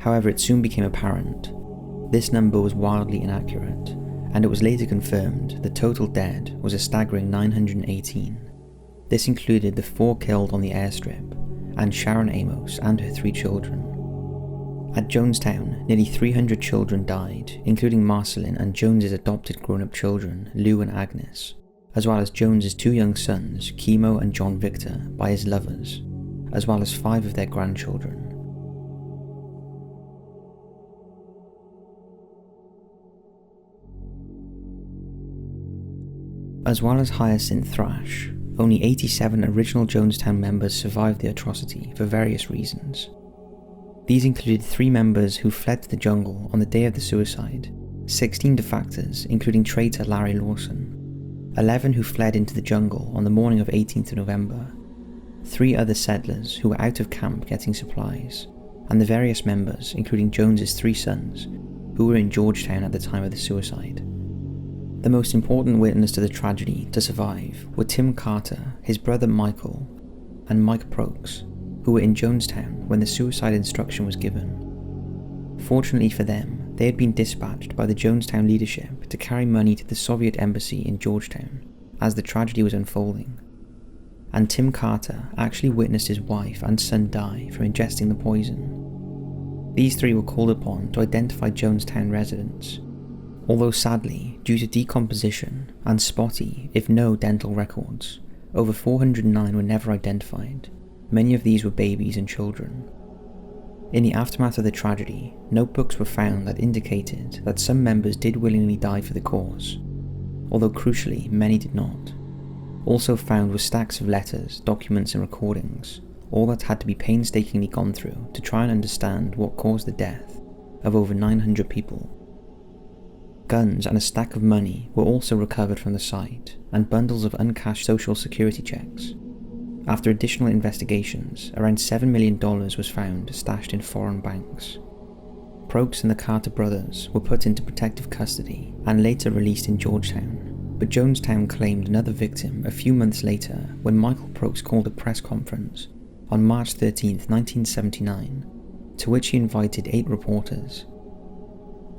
However, it soon became apparent this number was wildly inaccurate, and it was later confirmed the total dead was a staggering 918. This included the 4 killed on the airstrip, and Sharon Amos and her 3 children. At Jonestown, nearly 300 children died, including Marceline and Jones's adopted grown-up children, Lou and Agnes, as well as Jones's 2 young sons, Kimo and John Victor, by his lovers, as well as 5 of their grandchildren. As well as Hyacinth Thrash, only 87 original Jonestown members survived the atrocity for various reasons. These included 3 members who fled to the jungle on the day of the suicide, 16 defectors including traitor Larry Lawson, 11 who fled into the jungle on the morning of 18th of November, 3 other settlers who were out of camp getting supplies, and the various members including Jones's 3 sons who were in Georgetown at the time of the suicide. The most important witness to the tragedy to survive were Tim Carter, his brother Michael, and Mike Prokes, who were in Jonestown when the suicide instruction was given. Fortunately for them, they had been dispatched by the Jonestown leadership to carry money to the Soviet embassy in Georgetown as the tragedy was unfolding, and Tim Carter actually witnessed his wife and son die from ingesting the poison. These 3 were called upon to identify Jonestown residents, although sadly, due to decomposition and spotty, if no dental records, over 409 were never identified. Many of these were babies and children. In the aftermath of the tragedy, notebooks were found that indicated that some members did willingly die for the cause, although crucially many did not. Also found were stacks of letters, documents and recordings, all that had to be painstakingly gone through to try and understand what caused the death of over 900 people. Guns and a stack of money were also recovered from the site, and bundles of uncashed social security checks. After additional investigations, around $7 million was found stashed in foreign banks. Prokes and the Carter brothers were put into protective custody and later released in Georgetown, but Jonestown claimed another victim a few months later when Michael Prokes called a press conference on March 13, 1979, to which he invited 8 reporters.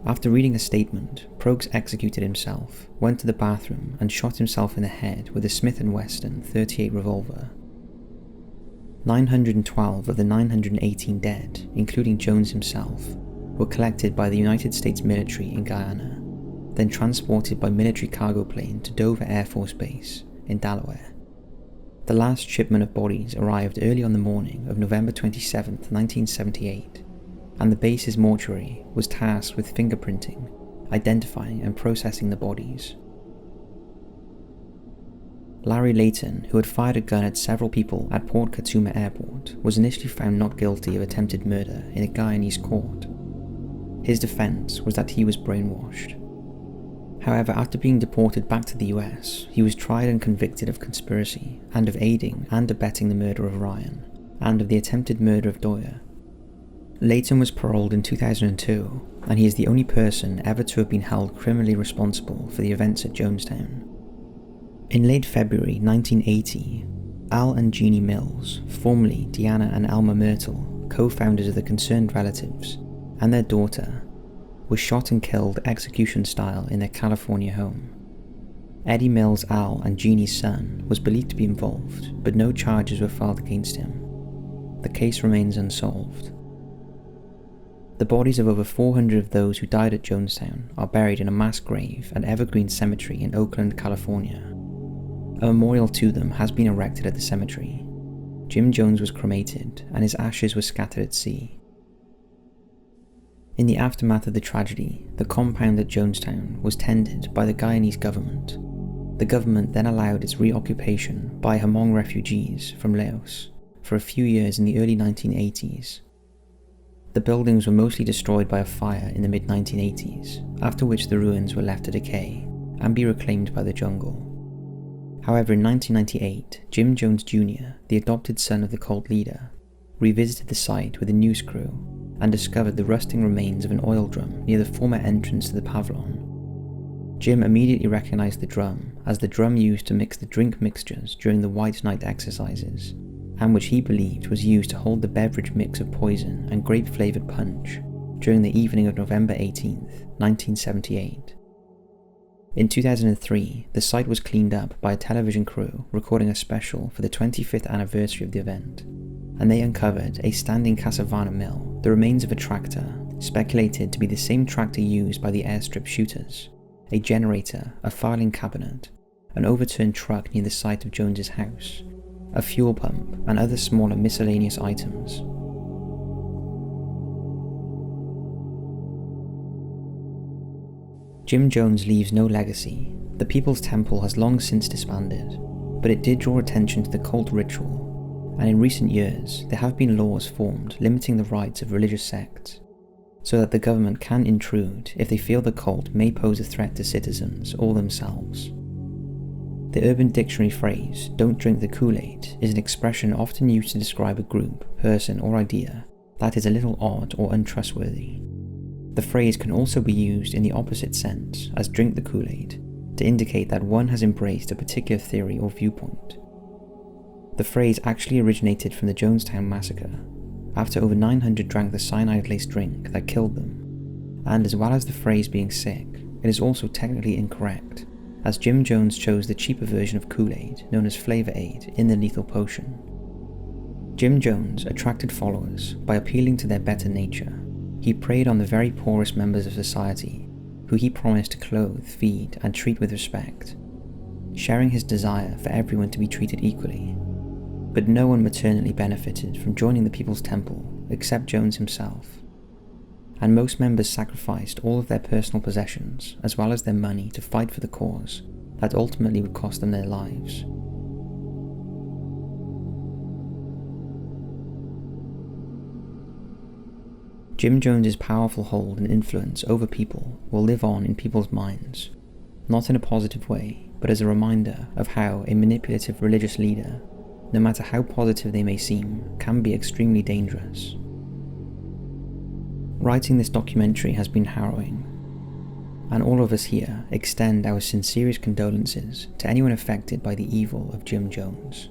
After reading a statement, Prokes executed himself, went to the bathroom and shot himself in the head with a Smith & Wesson .38 revolver. 912 of the 918 dead, including Jones himself, were collected by the United States military in Guyana, then transported by military cargo plane to Dover Air Force Base in Delaware. The last shipment of bodies arrived early on the morning of November 27, 1978, and the base's mortuary was tasked with fingerprinting, identifying and processing the bodies. Larry Layton, who had fired a gun at several people at Port Katsuma Airport, was initially found not guilty of attempted murder in a Guyanese court. His defense was that he was brainwashed. However, after being deported back to the US, he was tried and convicted of conspiracy and of aiding and abetting the murder of Ryan, and of the attempted murder of Doyer. Layton was paroled in 2002, and he is the only person ever to have been held criminally responsible for the events at Jonestown. In late February 1980, Al and Jeannie Mills, formerly Deanna and Alma Myrtle, co-founders of the Concerned Relatives, and their daughter, were shot and killed execution-style in their California home. Eddie Mills, Al, and Jeannie's son, was believed to be involved, but no charges were filed against him. The case remains unsolved. The bodies of over 400 of those who died at Jonestown are buried in a mass grave at Evergreen Cemetery in Oakland, California. A memorial to them has been erected at the cemetery. Jim Jones was cremated, and his ashes were scattered at sea. In the aftermath of the tragedy, the compound at Jonestown was tended by the Guyanese government. The government then allowed its reoccupation by Hmong refugees from Laos for a few years in the early 1980s. The buildings were mostly destroyed by a fire in the mid-1980s, after which the ruins were left to decay and be reclaimed by the jungle. However, in 1998, Jim Jones Jr., the adopted son of the cult leader, revisited the site with a news crew and discovered the rusting remains of an oil drum near the former entrance to the pavilion. Jim immediately recognized the drum as the drum used to mix the drink mixtures during the White Night exercises, and which he believed was used to hold the beverage mix of poison and grape-flavored punch during the evening of November 18, 1978. In 2003, the site was cleaned up by a television crew recording a special for the 25th anniversary of the event, and they uncovered a standing Casavana mill, the remains of a tractor, speculated to be the same tractor used by the airstrip shooters, a generator, a filing cabinet, an overturned truck near the site of Jones's house, a fuel pump, and other smaller miscellaneous items. Jim Jones leaves no legacy. The People's Temple has long since disbanded, but it did draw attention to the cult ritual, and in recent years there have been laws formed limiting the rights of religious sects, so that the government can intrude if they feel the cult may pose a threat to citizens or themselves. The Urban Dictionary phrase, "don't drink the Kool-Aid," is an expression often used to describe a group, person, or idea that is a little odd or untrustworthy. The phrase can also be used in the opposite sense, as drink the Kool-Aid, to indicate that one has embraced a particular theory or viewpoint. The phrase actually originated from the Jonestown Massacre, after over 900 drank the cyanide-laced drink that killed them, and as well as the phrase being sick, it is also technically incorrect, as Jim Jones chose the cheaper version of Kool-Aid known as Flavor Aid in the lethal potion. Jim Jones attracted followers by appealing to their better nature. He preyed on the very poorest members of society, who he promised to clothe, feed, and treat with respect, sharing his desire for everyone to be treated equally. But no one maternally benefited from joining the People's Temple except Jones himself, and most members sacrificed all of their personal possessions as well as their money to fight for the cause that ultimately would cost them their lives. Jim Jones's powerful hold and influence over people will live on in people's minds, not in a positive way, but as a reminder of how a manipulative religious leader, no matter how positive they may seem, can be extremely dangerous. Writing this documentary has been harrowing, and all of us here extend our sincerest condolences to anyone affected by the evil of Jim Jones.